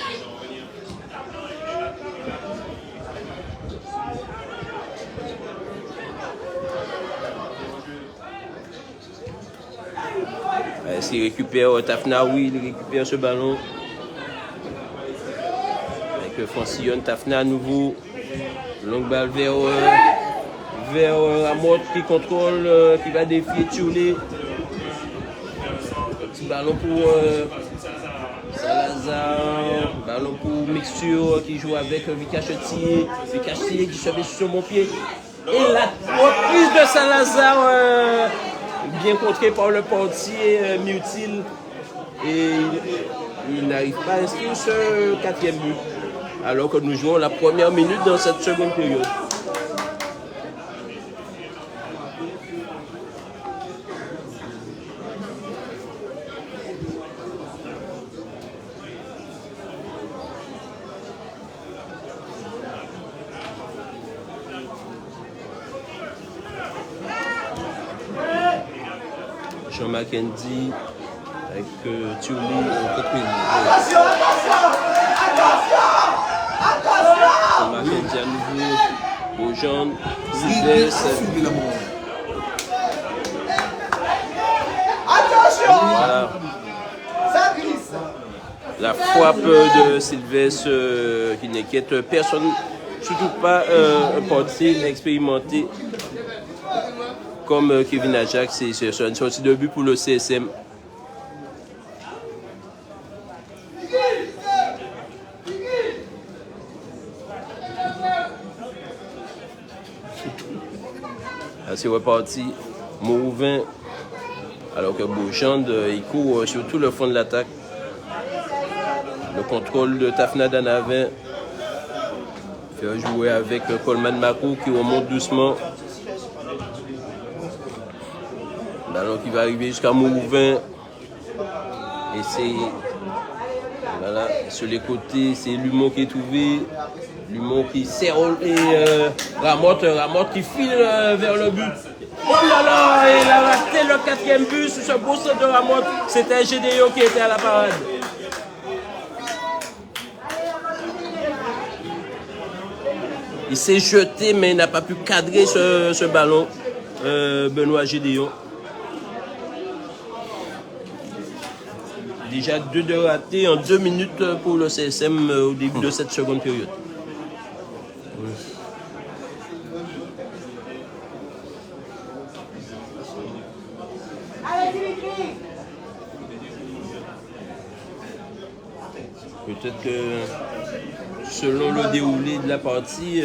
S'il récupère Tafna, oui, il récupère ce ballon. Avec Francillon, Tafna à nouveau. Longue balle vers Ramotte qui contrôle, qui va défier Tchoulé. Petit ballon pour Salazar. Ballon pour Mixture qui joue avec Vika Chetier. Vika Chetier qui se met sur mon pied. Et la reprise de Salazar. Bien contré par le portier Mutil et il n'arrive pas à inscrire ce quatrième but alors que nous jouons la première minute dans cette seconde période. Jean Mackenzie avec Thiouli. Attention, attention, attention, attention. Mackenzie à nouveau. Beaujean, Sylvestre. Attention! Voilà. Ça glisse. La frappe de Sylvestre qui n'inquiète personne, surtout pas un portier expérimenté comme Kevin Ajax. C'est une sortie de but pour le CSM. C'est reparti. Mouvin. Alors que Beauchamp, il court sur tout le fond de l'attaque. Le contrôle de Tafna Danavin. Fait jouer avec Coleman Makou qui remonte doucement. Ballon qui va arriver jusqu'à Mouvin. Et c'est. Voilà, sur les côtés, c'est Lumon qui est trouvé. Lumon qui serre et Ramotte qui file vers le but. Oh là là, il a raté le 4e but sur ce beau saut de Ramotte. C'était Gédéon qui était à la parade. Il s'est jeté mais il n'a pas pu cadrer ce ballon. Benoît Gédéon. Déjà 2 de ratés en 2 minutes pour le CSM au début de cette seconde période. Peut-être que selon le déroulé de la partie,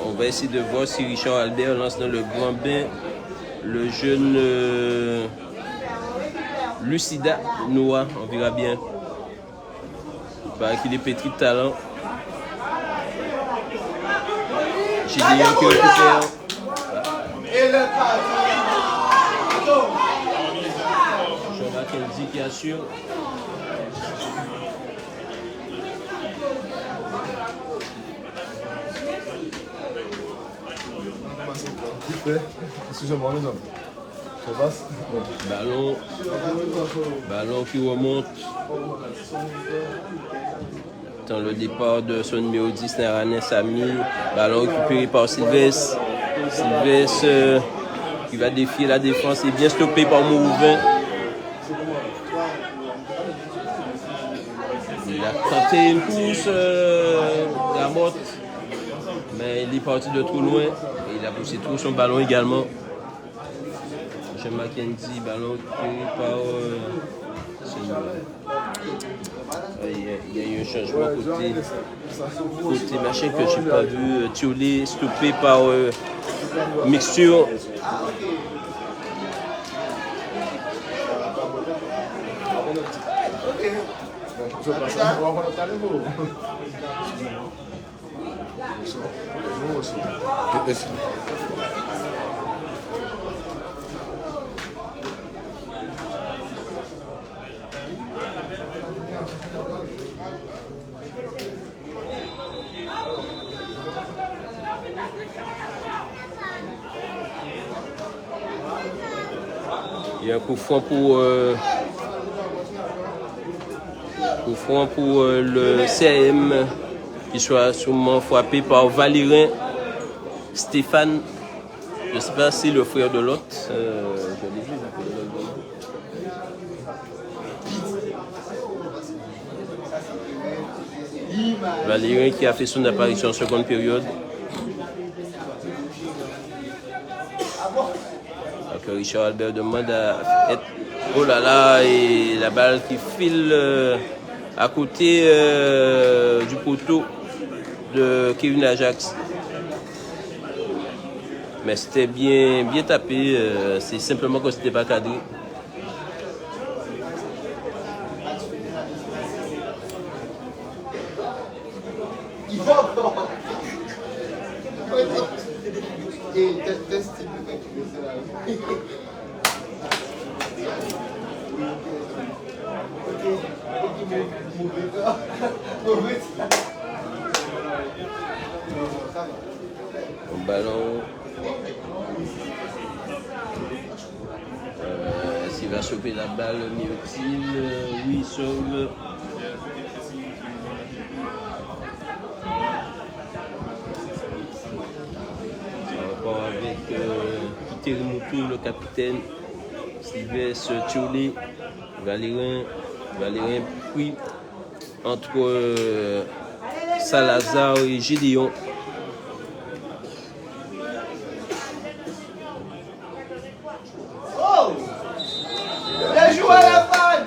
on va essayer de voir si Richard Albert lance dans le grand bain le jeune Lucida Noah, on verra bien. Il paraît qu'il est pétri de talent. Gédéon qui récupère. Et le Jean Mackenzie qui assure. Excusez-moi, les hommes. Ça passe? Ballon qui remonte. Dans le départ de son numéro 10, Narané Sami. Ballon récupéré par Sylvestre. Sylvestre qui va défier la défense et bien stoppé par Mouvin. Il a tenté une course, Ramotte, mais il est parti de trop loin et il a poussé trop son ballon également. Jean Mackenzie, ballon récupéré par il y a eu un changement côté machin que je n'ai pas vu. Thiolé stoppé par Mixture. Il y a un coup franc pour le CM qui soit sûrement frappé par Valérin Stéphane. Je ne sais pas si le frère de l'autre. Je l'ai vu. Valérin qui a fait son apparition en seconde période. Donc Richard Albert demande à être... Oh là là, et la balle qui file à côté du poteau de Kevin Ajax. Mais c'était bien tapé, c'est simplement que c'était pas cadré. Un ballon. S'il va sauver la balle, Miotil, oui, il sauve. Terimoto, le capitaine, Sylvestre Thiolé, Valérin pris entre Salazar et Gédéon. Oh! Les joueurs à la fan!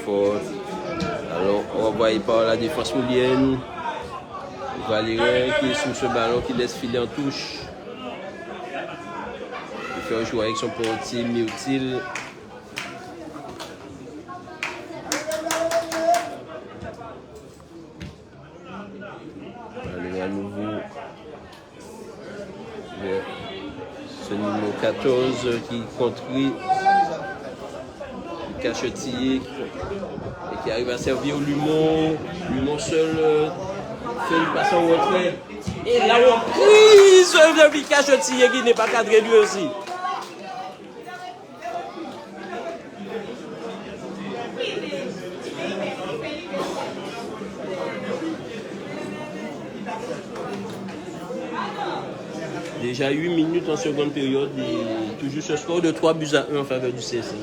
Fort. Alors, on va voir par la défense moulienne. Valérin qui est sur ce ballon, qui laisse filer en touche. Il fait jouer avec son portier Miotil. Valérin à nouveau. Ce numéro 14 qui construit le cachetier et qui arrive à servir au Lumon. Lumon seul fait une passe en retrait. Et la reprise de cachetier qui n'est pas cadré lui aussi. Déjà 8 minutes en seconde période et toujours ce score de 3-1 en faveur du CSC.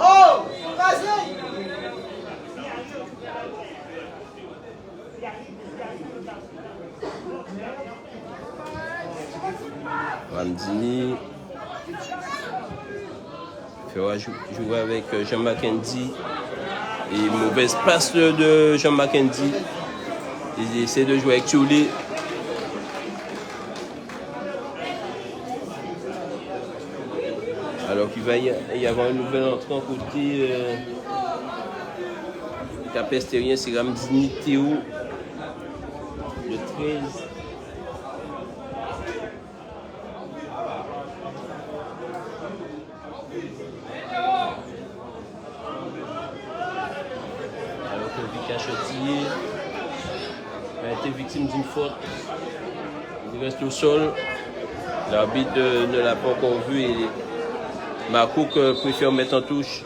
Oh! Vas-y! Ramdini fera jouer avec Jean Mackenzie et mauvaise passe de Jean Mackenzie. Il essaie de jouer avec Thiolé. Alors qu'il va y avoir un nouvel entrant côté capestérien, c'est Ramdini Théo, le 13. Alors que Vicachetier a été victime d'une faute. Il reste au sol. L'arbitre ne l'a pas encore vu et Marcouk préfère mettre en touche.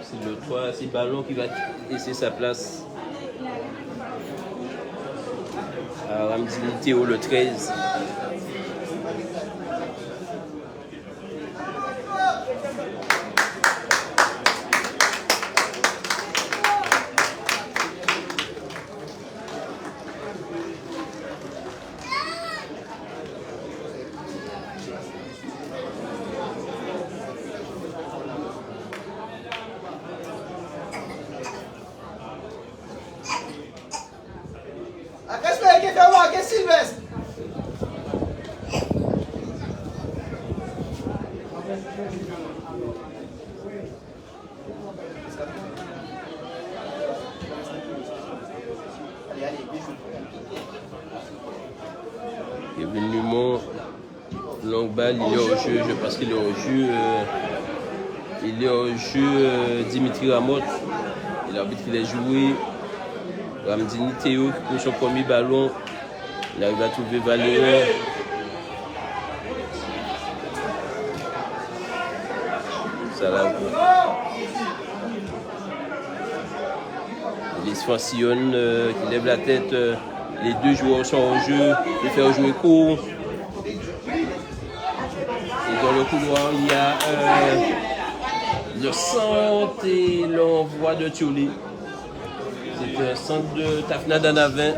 C'est le 3, c'est Ballon qui va laisser sa place à Ramdini Théo, le 13. Qu'est-ce que tu fais voir? Qu'est-ce que Sylvestre? Kevin Lumon, longue balle, il est au jeu, je pense qu'il est au jeu. Il est au jeu Dimitri Ramotte. Et l'arbitre qui l'a joué. Ramdini Théo qui prend son premier ballon. Il arrive à trouver Valérin. Salazar. Les Sfancillon qui lève la tête. Les deux joueurs sont au jeu. Il fait jouer court. Et dans le couloir, il y a le centre et l'envoi de Thiolé. C'est un centre de Tafna Danavin.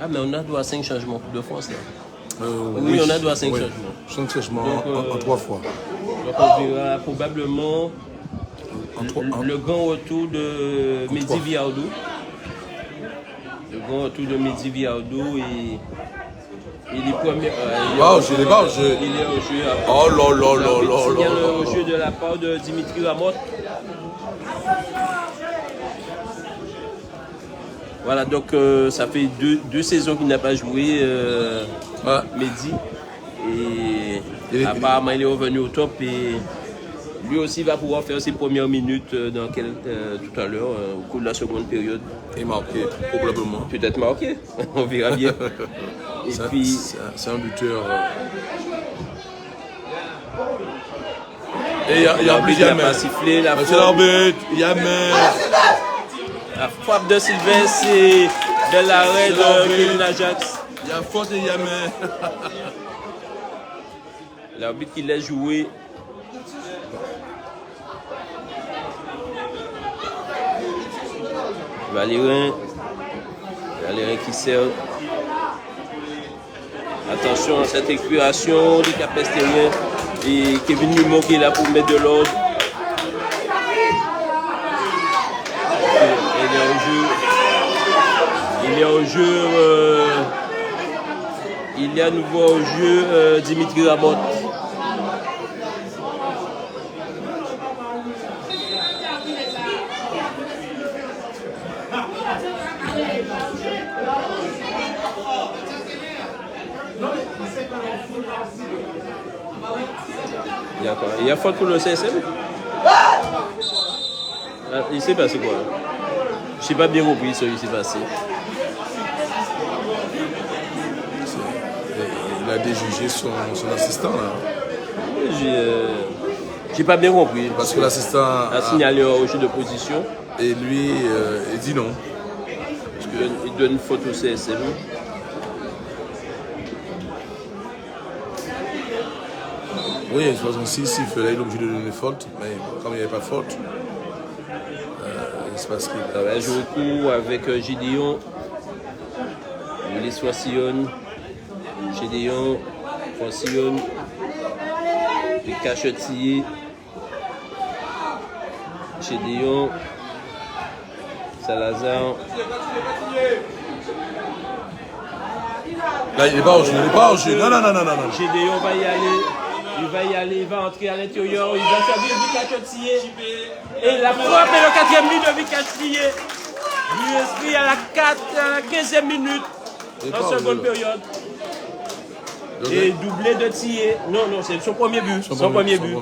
Ah, mais on a droit à 5 changements pour de France là. Oui, on a droit à 5 changements. 5 changements Donc, en 3 fois. Donc on verra probablement Le grand retour de Mehdi Viardou. Le grand retour de Mehdi Viardou et il est premier. Il est pas au jeu. Il est au jeu. Oh là là là là Il y a là. le jeu de la part de Dimitri Lamotte. Voilà, donc ça fait deux saisons qu'il n'a pas joué, Mehdi. Et apparemment, il est revenu au top et lui aussi va pouvoir faire ses premières minutes tout à l'heure, au cours de la seconde période. Et marqué, probablement. Peut-être marqué, on verra bien. Et puis, c'est un buteur. Et il y a plus il n'a jamais. pas sifflé la Monsieur faute. l'arbitre, jamais. La frappe de Sylvestre et de l'arrêt de Kevin Ajax. Il y a faute et jamais. L'arbitre qui l'a joué. Valérin qui sert. Attention à cette récupération du Capestérien. Et Kevin Numon qui est là pour mettre de l'ordre. Il est au jeu. Il y a à nouveau au jeu Dimitri Lamotte. Il y a faute pour le CSM. Il s'est passé quoi? Je n'ai pas bien compris ce qui s'est passé. Il a déjugé son assistant là. J'ai pas bien compris. Parce que l'assistant a signalé au jeu de position. Et lui, il dit non. Parce qu'il donne une faute au CSM. Oui, de toute façon, s'il fallait, il est obligé de donner faute, mais comme il n'y avait pas de faute, il se passe qu'il Ça va jouer au coup avec Gédéon, Willis Foncillon, Gédéon, Foncillon, les Cachetiers, Gédéon, Salazar. Là, il n'est pas au jeu, Non. Gédéon va y aller. Il va y aller, il va entrer à l'intérieur, il va servir Vicachetier. Et la frappe est le 4e but de Vicachetier. Lui inscrit à la 15e minute, en seconde période. Et doublé de Thier. Non, c'est son premier but. Son premier but.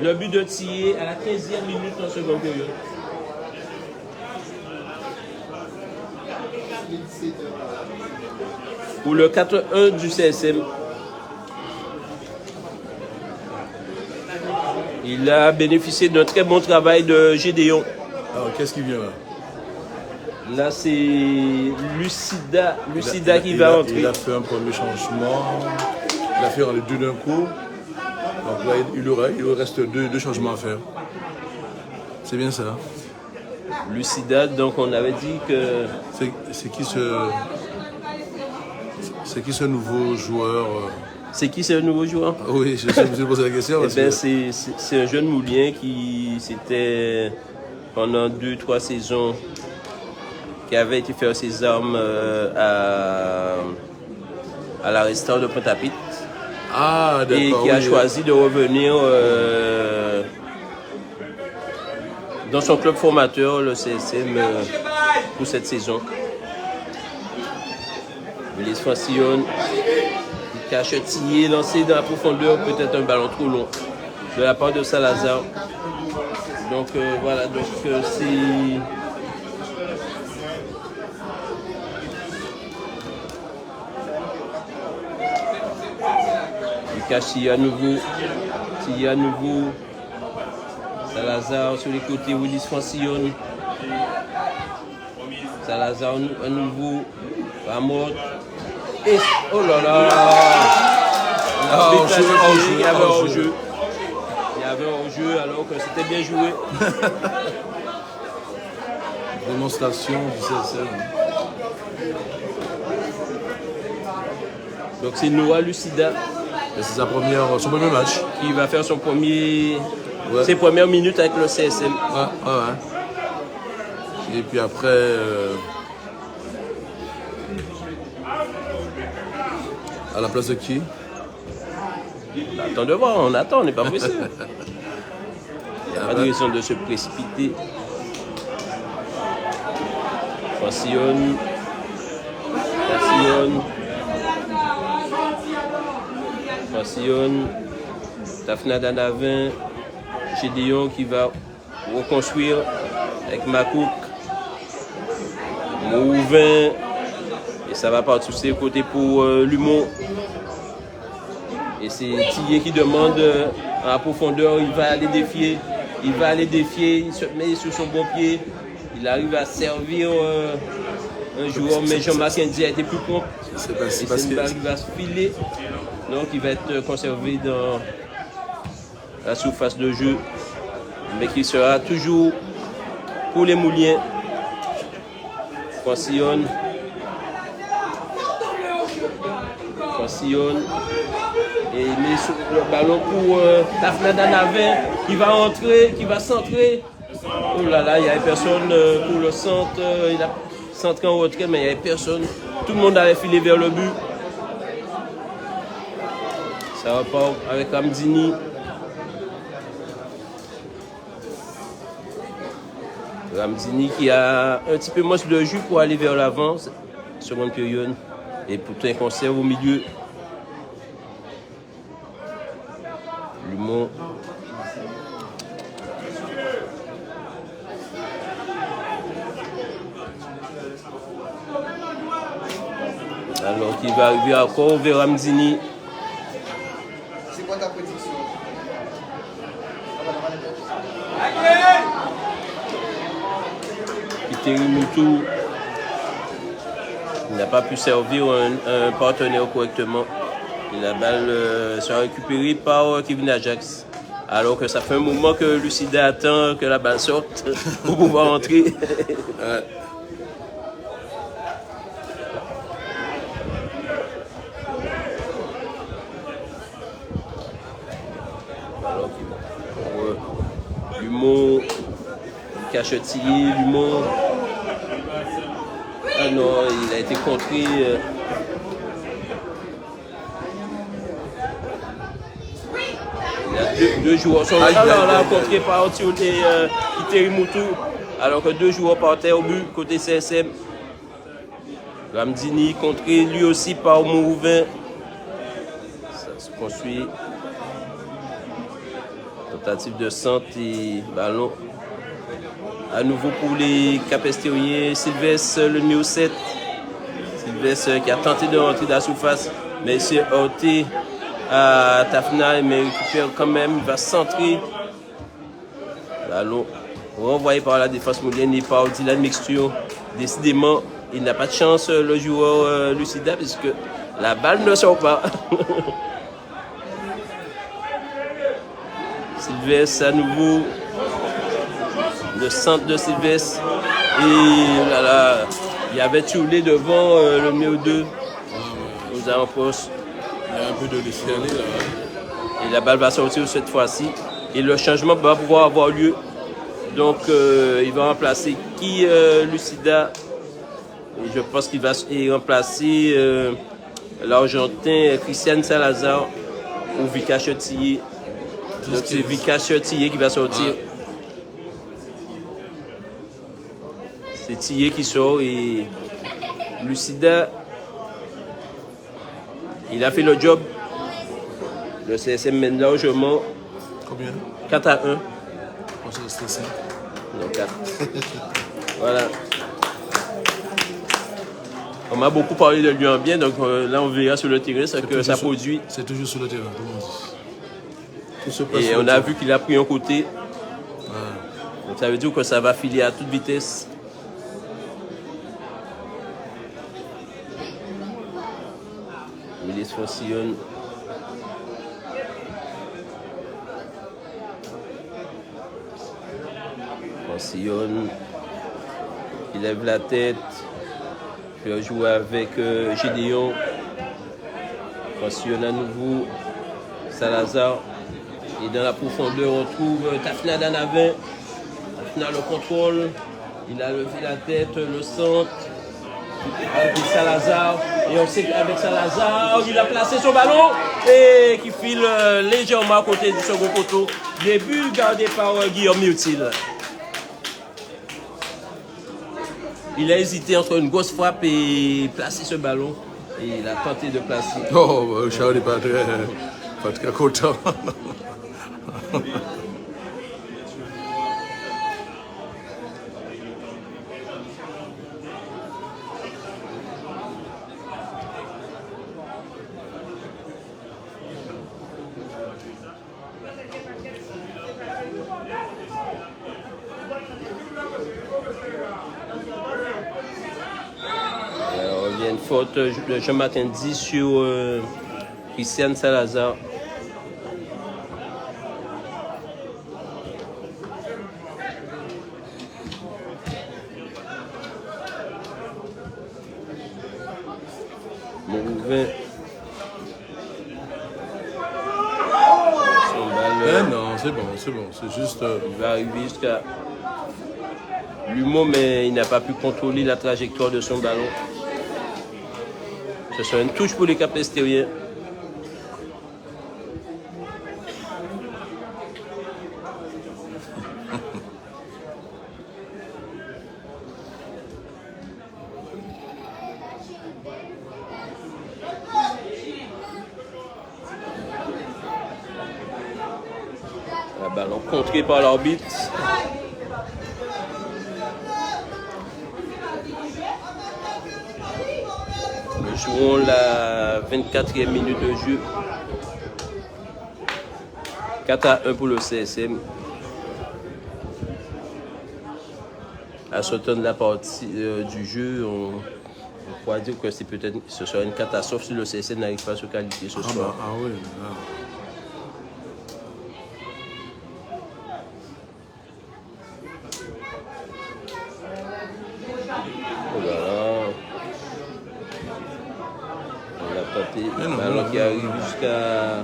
Le but de Thier à la 15e minute en seconde période. Pour le 4-1 du CSM. Il a bénéficié d'un très bon travail de Gédéon. Alors, qu'est-ce qui vient là? Là, c'est Lucida qui va entrer. Il a fait un premier changement. Il a fait les deux d'un coup. Donc là, il reste deux changements à faire. C'est bien ça. Lucida, donc on avait dit que... C'est qui ce nouveau joueur C'est qui ce nouveau joueur? Oui, je me suis posé la question. C'est un jeune Moulien qui s'était, pendant 2-3 saisons, qui avait été faire ses armes à la Restart de Pointe-à-Pitre. Ah, d'accord. Et qui a choisi de revenir dans son club formateur, le CSM, pour cette saison. Willis Foncillon. Cachetier lancé dans la profondeur, peut-être un ballon trop long de la part de Salazar. Donc voilà, donc c'est... Lucas à nouveau. Salazar sur les côtés, Willis Foncillon. Salazar à nouveau. Ramos. Et, oh là là! Il y avait hors-jeu. Il y avait hors-jeu alors que c'était bien joué. Démonstration du CSM. Donc c'est Noah Lucida. C'est son premier match. Qui va faire son premier Ouais. Ses premières minutes avec le CSM. Ouais. Et puis après, à la place de qui? Attends de voir, on attend, on n'est pas pressé. Il n'y a pas de raison de se précipiter. Francillonne. Tafna Danavin. Gédéon qui va reconstruire avec Makouk. Mouvin. Et ça va partir sur côté pour Lumon. Et c'est Tillier qui demande en profondeur, il va aller défier, il se met sur son bon pied, il arrive à servir un joueur, mais Jean-Marc Indy a été plus prompt. C'est Et parce cette balle va se filer, donc il va être conservé dans la surface de jeu, mais qui sera toujours pour les Mouliens. Francillonne. Et il met sur le ballon pour Tafna Danavin qui va entrer, qui va centrer. Oh là là, il n'y avait personne pour le centre. Il a centré en retrait, mais il n'y avait personne. Tout le monde avait filé vers le but. Ça repart avec Ramdini. Ramdini qui a un petit peu moins de jus pour aller vers l'avant. Seconde période. Et pourtant, il conserve au milieu. Lumon. Alors qu'il va arriver encore vers Ramdini. C'est quoi ta prédiction? Piteri Moutou. Il n'a pas pu servir un partenaire correctement. Et la balle sera récupérée par Kevin Ajax. Alors que ça fait un moment que Lucida attend que la balle sorte pour pouvoir entrer. Alors, Lumon, Cachetier, Lumon. Ah non, il a été contré. Il y a deux joueurs sont là, contrés par Piteri Moutou. Alors que deux joueurs partaient au but côté CSM. Ramdini contré lui aussi par Mouvin. Ça se construit. Tentative de centre et ballon. À nouveau pour les Capestériens, Sylvestre, le numéro 7. Sylvestre qui a tenté de rentrer dans la surface, mais il s'est heurté à Tafna, mais récupère quand même, il va centrer. Ballon renvoyé par la défense moulienne et par Dylan Mixture. Décidément, il n'a pas de chance, le joueur Lucida, puisque la balle ne sort pas. Sylvestre à nouveau. Le centre de Sylvestre. Et là, là, il y avait Toulé devant le numéro 2 aux avant-postes. Il y a un peu de laisser aller là. Et la balle va sortir cette fois-ci. Et le changement va pouvoir avoir lieu. Donc il va remplacer qui Lucida. Et je pense qu'il va remplacer l'Argentin Christian Salazar ou Vika Chetillé. Donc c'est Vika Chetillé qui va sortir. C'est Tillier qui sort et Lucida, il a fait le job. Le CSM mène largement. Combien? 4-1. On s'est stressé. Non, 4. Voilà. On m'a beaucoup parlé de lui en bien, donc là on verra sur le terrain ce que ça produit. C'est toujours sur le terrain, tout le monde dit. Tout se passe Et sur on le a terrain. vu qu'il a pris un côté. Donc ça veut dire que ça va filer à toute vitesse. Milice Francillonne. Francillonne. Il lève la tête. Il va jouer avec Gédéon. Francillonne à nouveau. Salazar. Et dans la profondeur, on trouve Tafna Danavin. Tafna le contrôle. Il a levé la tête, le centre. Avec Salazar. Et on sait qu'avec Salazar, il a placé son ballon et qui file légèrement à côté du second poteau. Début gardé par Guillaume Murtil. Il a hésité entre une grosse frappe et placer ce ballon. Et il a tenté de placer. Oh, Charles n'est pas très content. Il y a une faute de Jean-Martin Di sur Christian Salazar. Mauvais. Son balle, Non, c'est bon, c'est juste... il va arriver jusqu'à Lumeau, mais il n'a pas pu contrôler la trajectoire de son ballon. Ce sera une touche pour les Capestériens. Un ballon contré par l'arbitre. Nous jouons la 24e minute de jeu. 4-1 pour le CSM. À ce temps de la partie du jeu, on pourrait dire que c'est peut-être ce sera une catastrophe si le CSM n'arrive pas à se qualifier ce soir. Ah oui, Le ballon qui arrive jusqu'à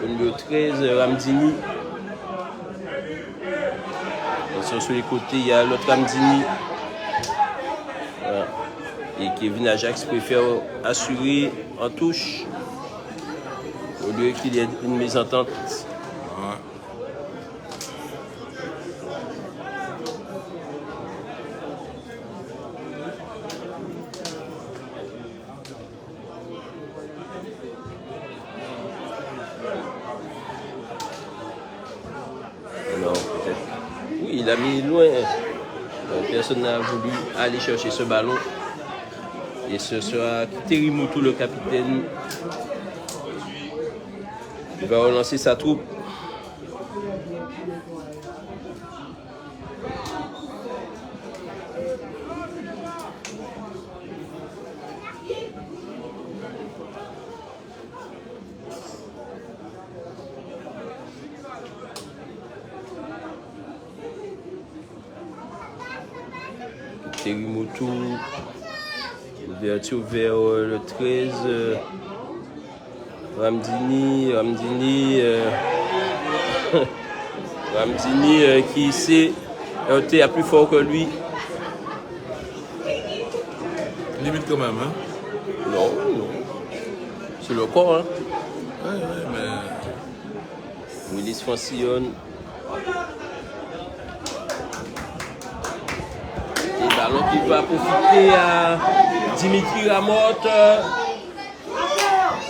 le numéro 13, Ramdini. Sur les côtés, il y a l'autre Ramdini. Voilà. Et Kevin Ajax préfère assurer en touche au lieu qu'il y ait une mésentente. Ouais. Non, peut-être. Oui, il a mis loin. Personne n'a voulu aller chercher ce ballon. Et ce sera Terimoutou, le capitaine. Il va relancer sa troupe. Terimoutou, ouverture vers le 13, Ramdini qui sait heurter à plus fort que lui. Limite quand même, hein? Non. C'est le corps, hein? Ouais, mais... Willis Francillon. Et ballon qui va profiter à Dimitri Ramotte.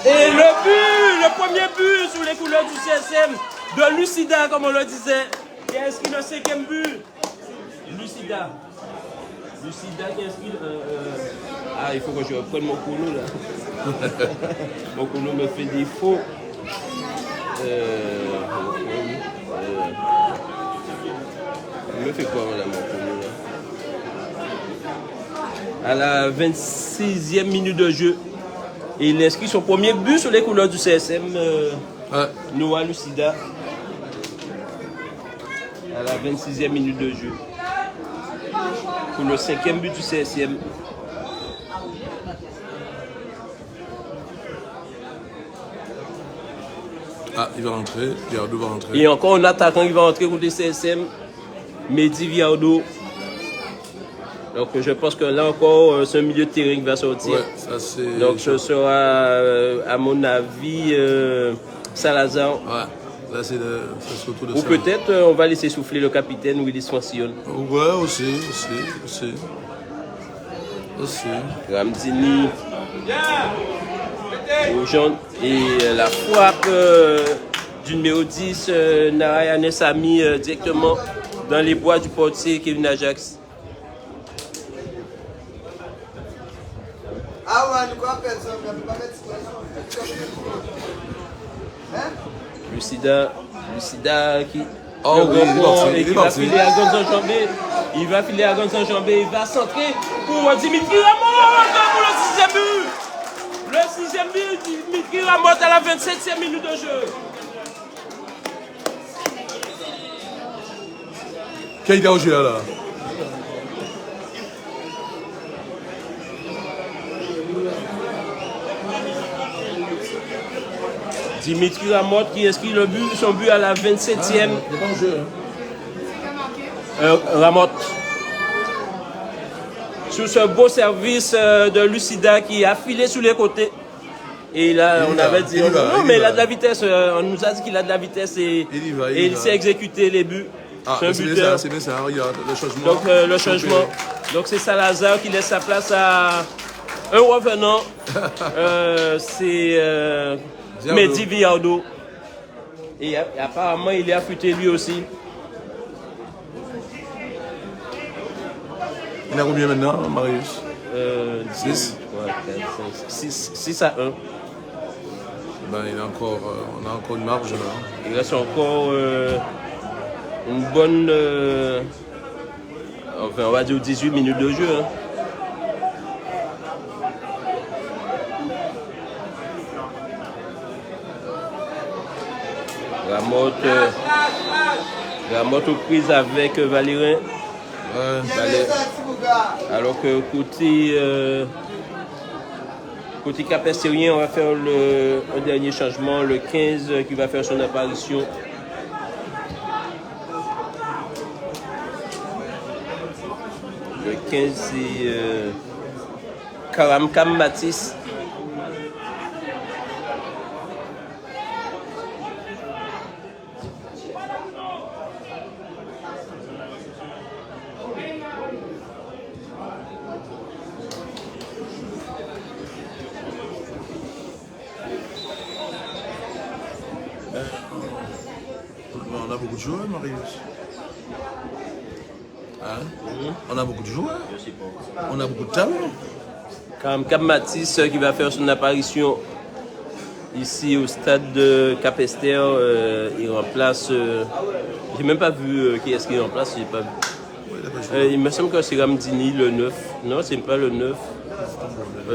Et le but, le premier but sous les couleurs du CSM de Lucida, comme on le disait. Qui a inscrit le 5e but. Lucida qui a inscrit... Ah, il faut que je reprenne mon chrono là. Mon chrono me fait défaut. Il me fait quoi là, mon chrono là? À la 26e minute de jeu. Et il inscrit son premier but sur les couleurs du CSM, Noah Lucida. À la 26e minute de jeu. Pour le 5e but du CSM. Ah, il va rentrer. Viardo va rentrer. Et encore un attaquant qui va rentrer contre CSM, Mehdi Viardo. Donc je pense que là encore, c'est un milieu de terrain qui va sortir. Ouais, ça c'est. Donc ce sera, à mon avis, Salazar. Ouais, là c'est autour de Ou ça. peut-être on va laisser souffler le capitaine Willis Francione. Ouais, aussi. Ramdini. Et la frappe du numéro 10, Narayanes a mis directement dans les bois du portier Kevin Ajax. Ah ouais, nous quoi personne, on ne peut pas mettre Lucida qui Oh oui, il est va parti. filer à Gonzalo Jambé. Il va filer à Gonzalo Jambé. Il va centrer pour Dimitri Ramos pour le 6e but. Le 6e but, Dimitri Ramos à la 27e minute de jeu. Qui est au jeu là? Dimitri Ramos qui inscrit son but à la 27e. Il n'est pas au jeu. Ramos. Sur ce beau service de Lucida qui a filé sur les côtés. Et là, on avait dit, non, mais il a de la vitesse. On nous a dit qu'il a de la vitesse et il sait exécuter les buts. Ah, c'est un buteur. c'est bien ça, regarde, le changement. Donc, le changement. Donc, c'est Salazar qui laisse sa place à un revenant. C'est Mehdi Viardo. Et apparemment, il est affûté lui aussi. Il a combien maintenant, Marius? 6. Ouais, 6 à 1. Ben, on a encore une marge là. Il reste encore une bonne. Enfin, on va dire 18 minutes de jeu. Hein. Ramotte aux prises avec Valérin. Alors que côté Capestérien, on va faire un dernier changement, le 15 qui va faire son apparition. Le 15 c'est Karamkam Matisse. On a beaucoup de joueurs, Marius. Hein? On a beaucoup de joueurs. On a beaucoup de talent. Karamkam Matisse qui va faire son apparition ici au stade de Capester. Il remplace. J'ai même pas vu qui est-ce qu'il remplace. J'ai pas vu. Il me semble que c'est Ramdini le 9. Non, c'est pas le 9.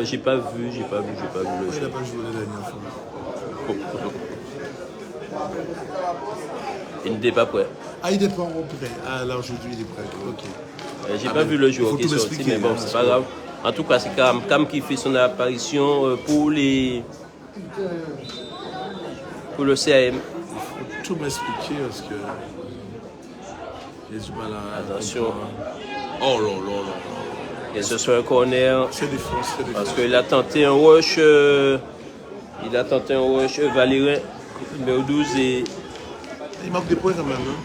J'ai pas vu le Il jeu. n'a pas joué la dernière fois. Il n'était pas prêt. Ah, il n'est pas prêt. Ah, là, aujourd'hui, il est prêt. Ok. J'ai pas vu le joueur qui est sorti, mais bon, c'est pas grave. En tout cas, c'est Karamkam qui fait son apparition pour le CAM. Il faut tout m'expliquer parce que j'ai du mal à. Attention. Oh là là là. Et ce soit un corner. C'est défense, c'est défense. Parce qu'il a tenté un rush. Valérin, numéro 12 et. Il manque des points quand même. Hein?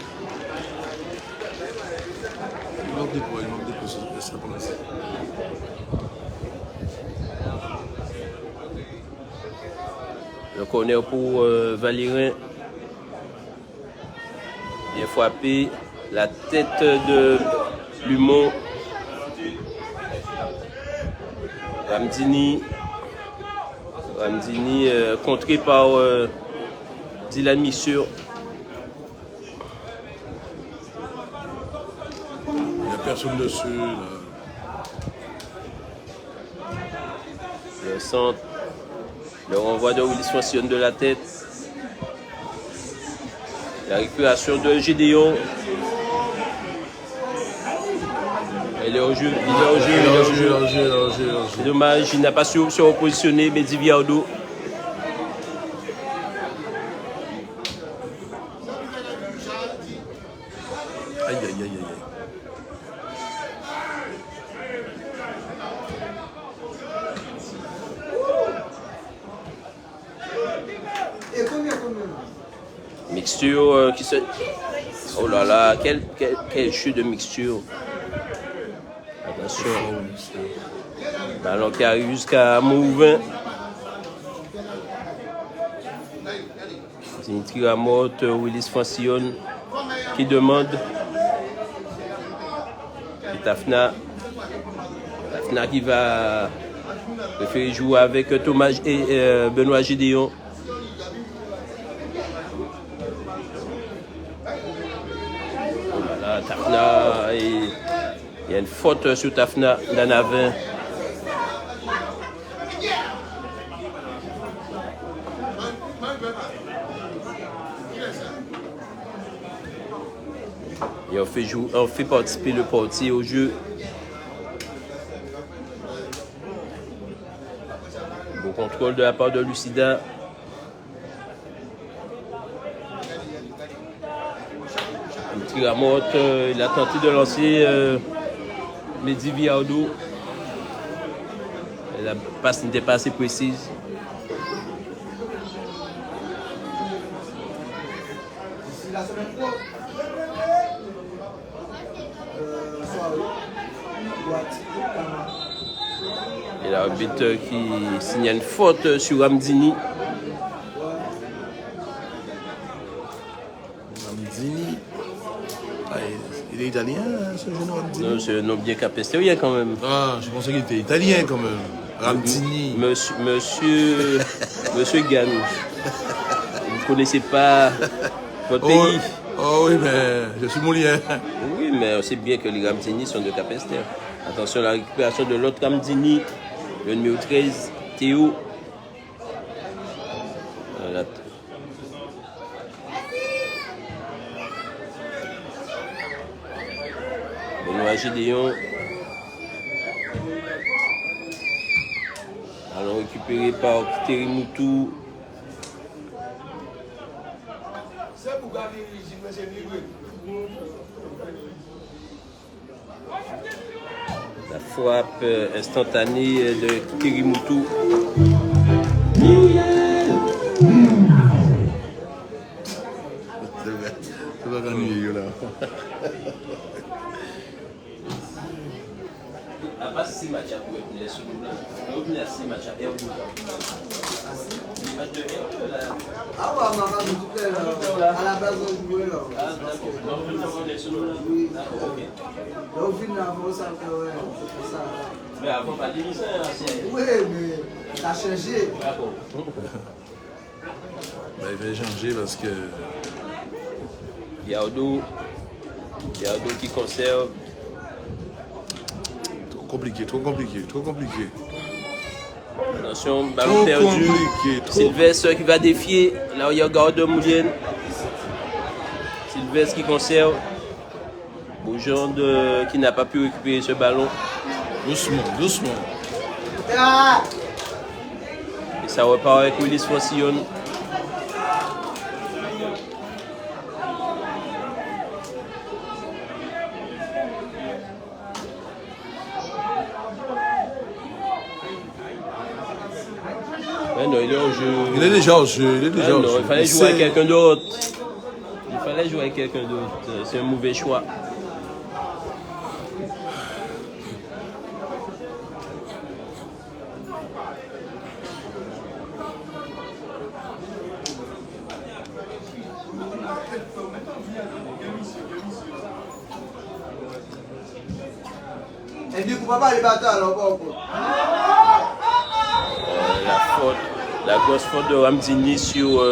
Il manque des points, ça pour l'instant. Le corner pour Valérin. Bien frappé. La tête de Lumon. Ramdini contré par Dylan Missure. Il n'y a personne dessus. Là. Le centre. Le renvoi de Willis Francione de la tête. La récupération de Gédéon. Il est au jeu. C'est dommage, il n'a pas su se repositionner, Mehdi Viardo. mixture qui se... Oh là là, quel jeu de mixture. Attention. Ballon qui arrive jusqu'à Mouvin. Dimitri Ramotte, Willis Francillon qui demande. Et Tafna qui va préférer jouer avec Thomas et Benoît Gédéon. Voilà, Tafna, il y a une faute sur Tafna d'Anavin. Et on fait participer le portier au jeu. Bon contrôle de la part de Lucida. Dimitri Ramotte, il a tenté de lancer Mehdi Viardo. La passe n'était pas assez précise. La semaine pro. Et l'arbitre qui signale une faute sur Ramdini. Ramdini. Ah, il est italien, ce jeune Ramdini? Non, c'est un nom bien capestérien quand même. Ah, je pensais qu'il était italien quand même. Ramdini. Monsieur Gann. Vous ne connaissez pas votre pays? Oh oui, mais je suis moulien. Oui, mais on sait bien que les Ramdini sont de Capesterre. Attention à la récupération de l'autre Ramdini, le numéro 13, Théo. Voilà. Benoît Gédéon. Alors récupéré par Kiteri Moutou. La frappe instantanée de Kiteri Moutou. Ça va gagner là. Assim match a pouco nesse lugar. Eu vi assim match a eu lugar. Mas de eu lá. Ah ouais, on va nous couper là. À la base on jouait là. Ah d'accord. Donc nous avons nesse lugar. D'accord, OK. Donc finalement ça fait ouais, c'est ça. Mais avant pas d'émission ancien. Oui, mais ça a changé. D'accord. Bah, il va changer parce que Viardo qui conserve. trop compliqué. Attention, ballon perdu. Sylvestre qui va défier. Là où il y a garde Moulienne. Sylvestre qui conserve. Beaujean qui n'a pas pu récupérer ce ballon. Doucement. Ah! Et ça repart avec Willis Francillon. Non, il est au jeu. Il est déjà au jeu. Non, il fallait jouer avec quelqu'un d'autre. C'est un mauvais choix. Et du coup, papa, les bâtards alors, La grosse faute de Ramdini sur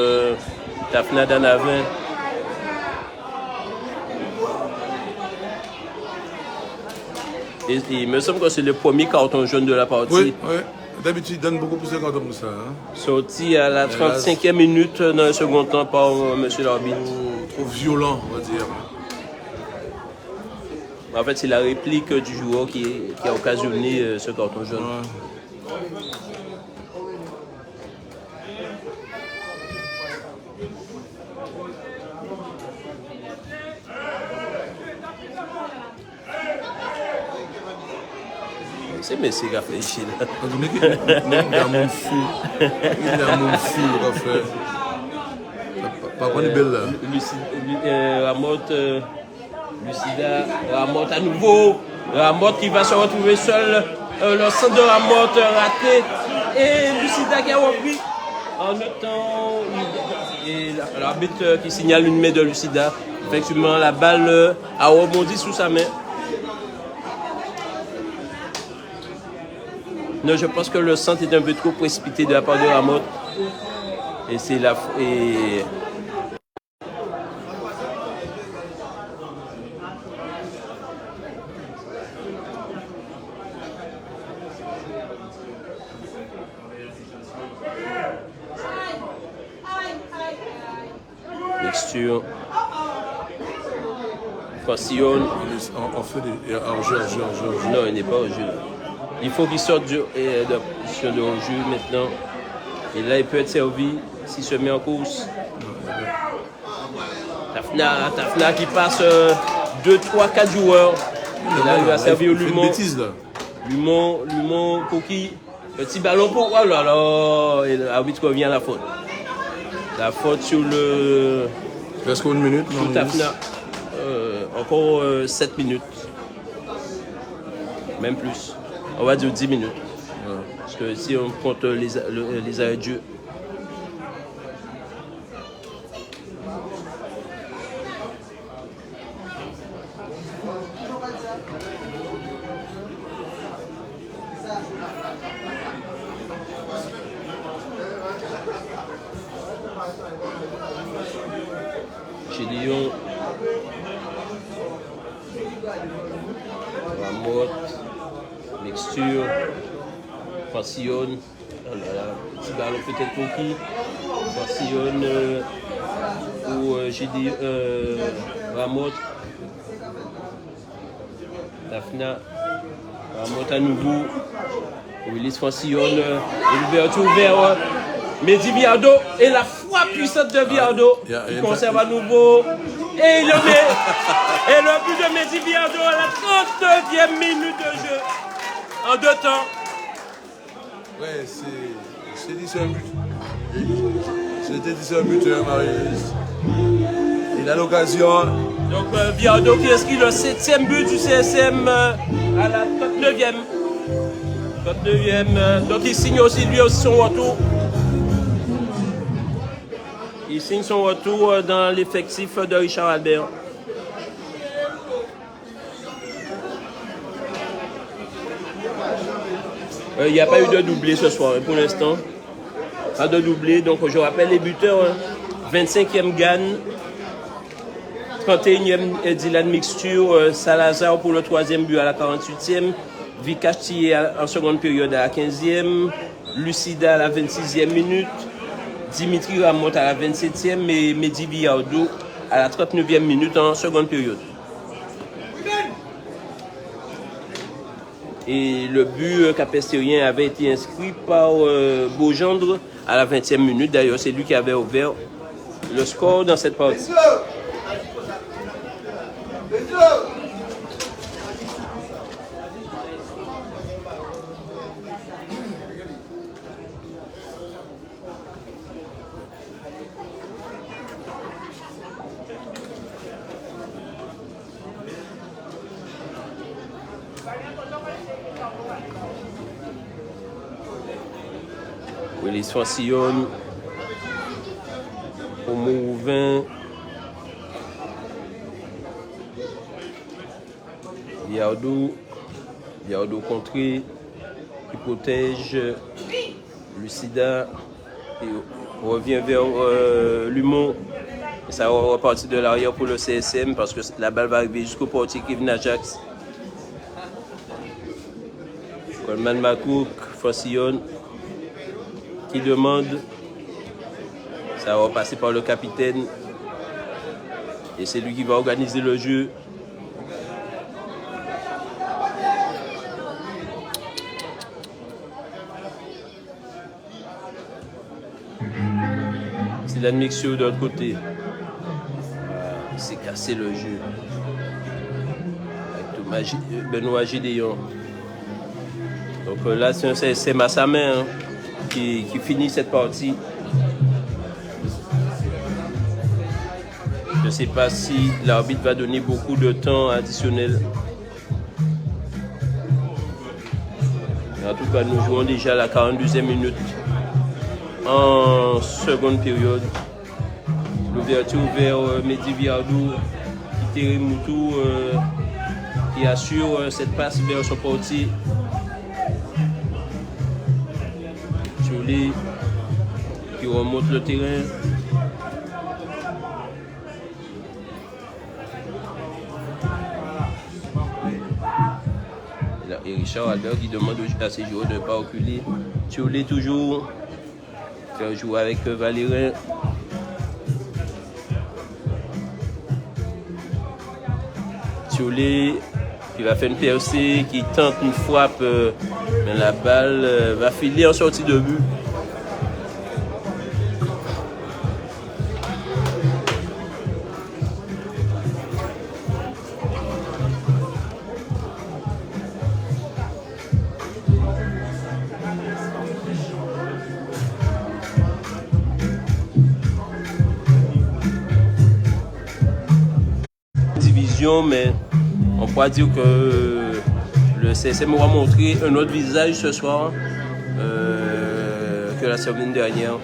Tafna d'Anavin. Et il me semble que c'est le premier carton jaune de la partie. Oui. D'habitude, il donne beaucoup plus de cartons que ça. Hein. Sorti à la 35e minute dans le second temps par M. l'arbitre. Trop violent, on va dire. En fait, c'est la réplique du joueur qui a occasionné ce carton jaune. Ouais. C'est Messi qui a fait ici. Il y a mon fou, il a fait. Par contre, il est belle là. Lucida, Ramotte à nouveau. Ramotte qui va se retrouver seul. Le centre de Ramotte raté. Et Lucida qui a repris. En notant, et l'arbitre qui signale une main de Lucida. Effectivement, la balle a rebondi sous sa main. Non, je pense que le centre est un peu trop précipité de la part de Ramotte. Et c'est la... Et... Mixture. Fantillon. On fait des hors-jeu. Non, il n'est pas au jeu. Il faut qu'il sorte de position de hors-jeu maintenant. Et là, il peut être servi s'il se met en course. Tafna qui passe 2, 3, 4 joueurs. Et là, il va servir au Lumon. Il fait une bêtise là. Lumon pour qui? Petit ballon pour... Oh là là. Et l'arbitre revient à la faute. La faute sur le... Presque une minute. Sur Tafna. Encore 7 minutes. Même plus. On va dire 10 minutes. Ouais. Parce que si on compte les arrêts de jeu. Gédéon. Ramotte. Mixture. Fantillon. Oh là là, petit ballon peut-être pour qui? Fantillon ou Gédéon. Ramotte. Tafna. Ramotte à nouveau. Willis Fantillon. L'ouverture vers Mehdi Biardo. Et la frappe puissante de Biardo. Il conserve à nouveau. Et il le met. Et le but de Mehdi Biardo à la 39e minute de jeu. En 2 temps. Ouais, c'est dit c'est un but. C'était dit c'est un buteur, Marius. Il a l'occasion. Donc Biardo qui inscrit le 7e but du CSM à la 39e. 39e. Donc il signe aussi lui aussi son retour. Il signe son retour dans l'effectif de Richard Albert. Il n'y a pas eu de doublé ce soir pour l'instant. Pas de doublé. Donc je rappelle les buteurs. 25e Gann. 31e Dylan Mixture. Salazar pour le 3e but à la 48e. Vikash Thié en seconde période à la 15e. Lucida à la 26e minute. Dimitri Ramotte à la 27e et Mehdi Biardo à la 39e minute en seconde période. Et le but capestérien avait été inscrit par Beaugendre à la 20e minute. D'ailleurs, c'est lui qui avait ouvert le score dans cette partie. Willis Fantillon, Omouvin, Biardo contré, qui protège Lucida, et revient vers Lumon. Et ça va repartir de l'arrière pour le CSM parce que la balle va arriver jusqu'au portier Kevin Ajax. Coleman Macouk, Fantillon, qui demande, ça va passer par le capitaine et c'est lui qui va organiser le jeu. C'est la mixture de l'autre côté. Il s'est cassé le jeu avec Benoît Gédéon. Donc là c'est Massamin qui finit cette partie. Je ne sais pas si l'arbitre va donner beaucoup de temps additionnel. En tout cas, nous jouons déjà la 42e minute en seconde période. L'ouverture vers Mehdi Viardou, Terry Moutou qui assure cette passe vers son portier. Jolie qui remonte le terrain. Et Richard Albert qui demande à ses joueurs de ne pas reculer. Jolie toujours. Qui joue avec Valérin. Jolie qui va faire une percée, qui tente une frappe, mais la balle va filer en sortie de but. Division, mais on pourra dire que le CSM aura montré un autre visage ce soir que la semaine dernière,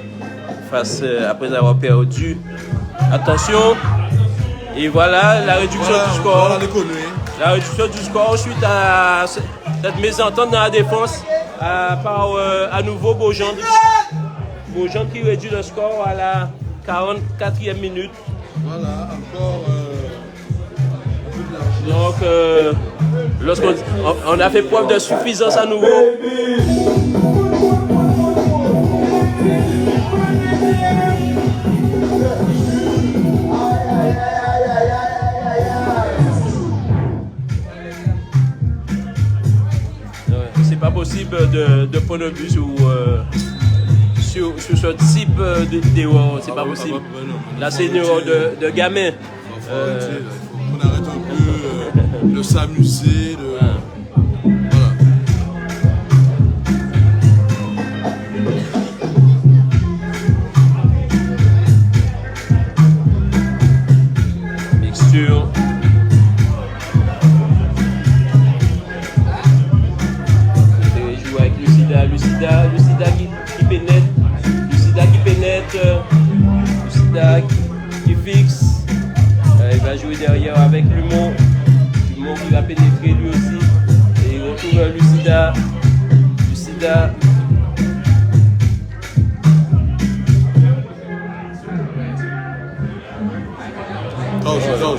après avoir perdu. Attention, et voilà la réduction du score. La réduction du score suite à cette mésentente dans la défense par à nouveau Beaujean. Beaujean qui réduit le score à la 44e minute. Voilà, encore. Donc, lorsqu'on a fait preuve de suffisance à nouveau. C'est pas possible de prendre le but sur ce type d'erreur. C'est pas possible. Là, c'est une erreur de gamin. On arrête un peu de s'amuser, voilà. Mixture. Je joue avec Lucida qui pénètre, Lucida qui fixe. Il va jouer derrière avec Lumon qui va pénétrer lui aussi. Et il retrouve Lucida.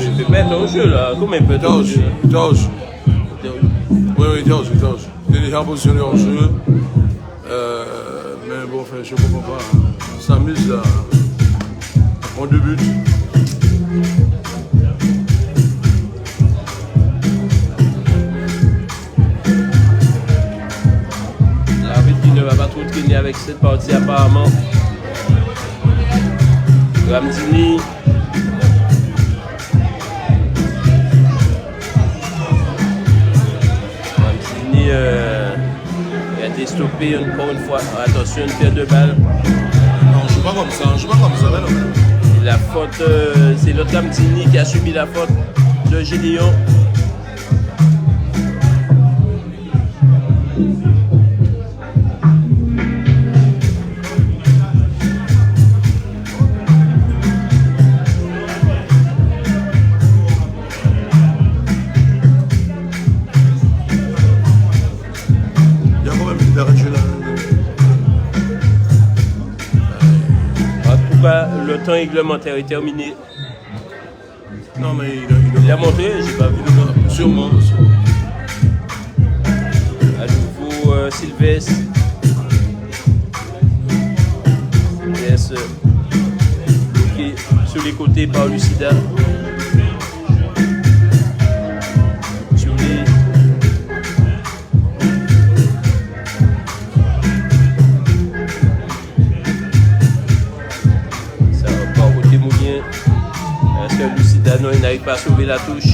Il peut mettre au jeu là. Comment il peut être au jeu? Oui, il est déjà positionné en jeu. Mais bon, enfin, je ne comprends pas. On s'amuse là. On débute. Ne va pas trop traîner avec cette partie apparemment. Ramdini. Il a été stoppé encore une fois. Attention, une paire de balles. Non, je ne joue pas comme ça. Non. La faute, c'est l'autre Ramdini qui a subi la faute de Gédéon. Le temps réglementaire est terminé. Non, mais il a montré, j'ai pas vu. Sûrement. À nouveau, Sylvestre. Bloqué sur les côtés par Lucida. Lucida, non, il n'arrive pas à sauver la touche.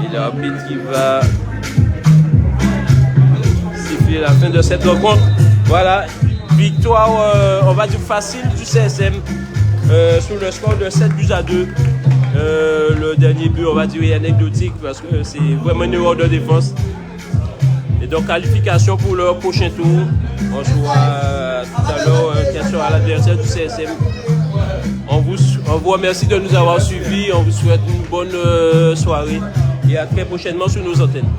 Et l'arbitre qui va siffler la fin de cette rencontre. Voilà, victoire, on va dire facile du CSM. sur le score de 7-2. Le dernier but, on va dire, est anecdotique parce que c'est vraiment une erreur de défense. Et donc, qualification pour le prochain tour. On se voit tout à l'heure quel sera l'adversaire du CSM. On vous remercie de nous avoir suivis. On vous souhaite une bonne soirée et à très prochainement sur nos antennes.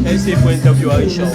Esse foi então que o Arixão.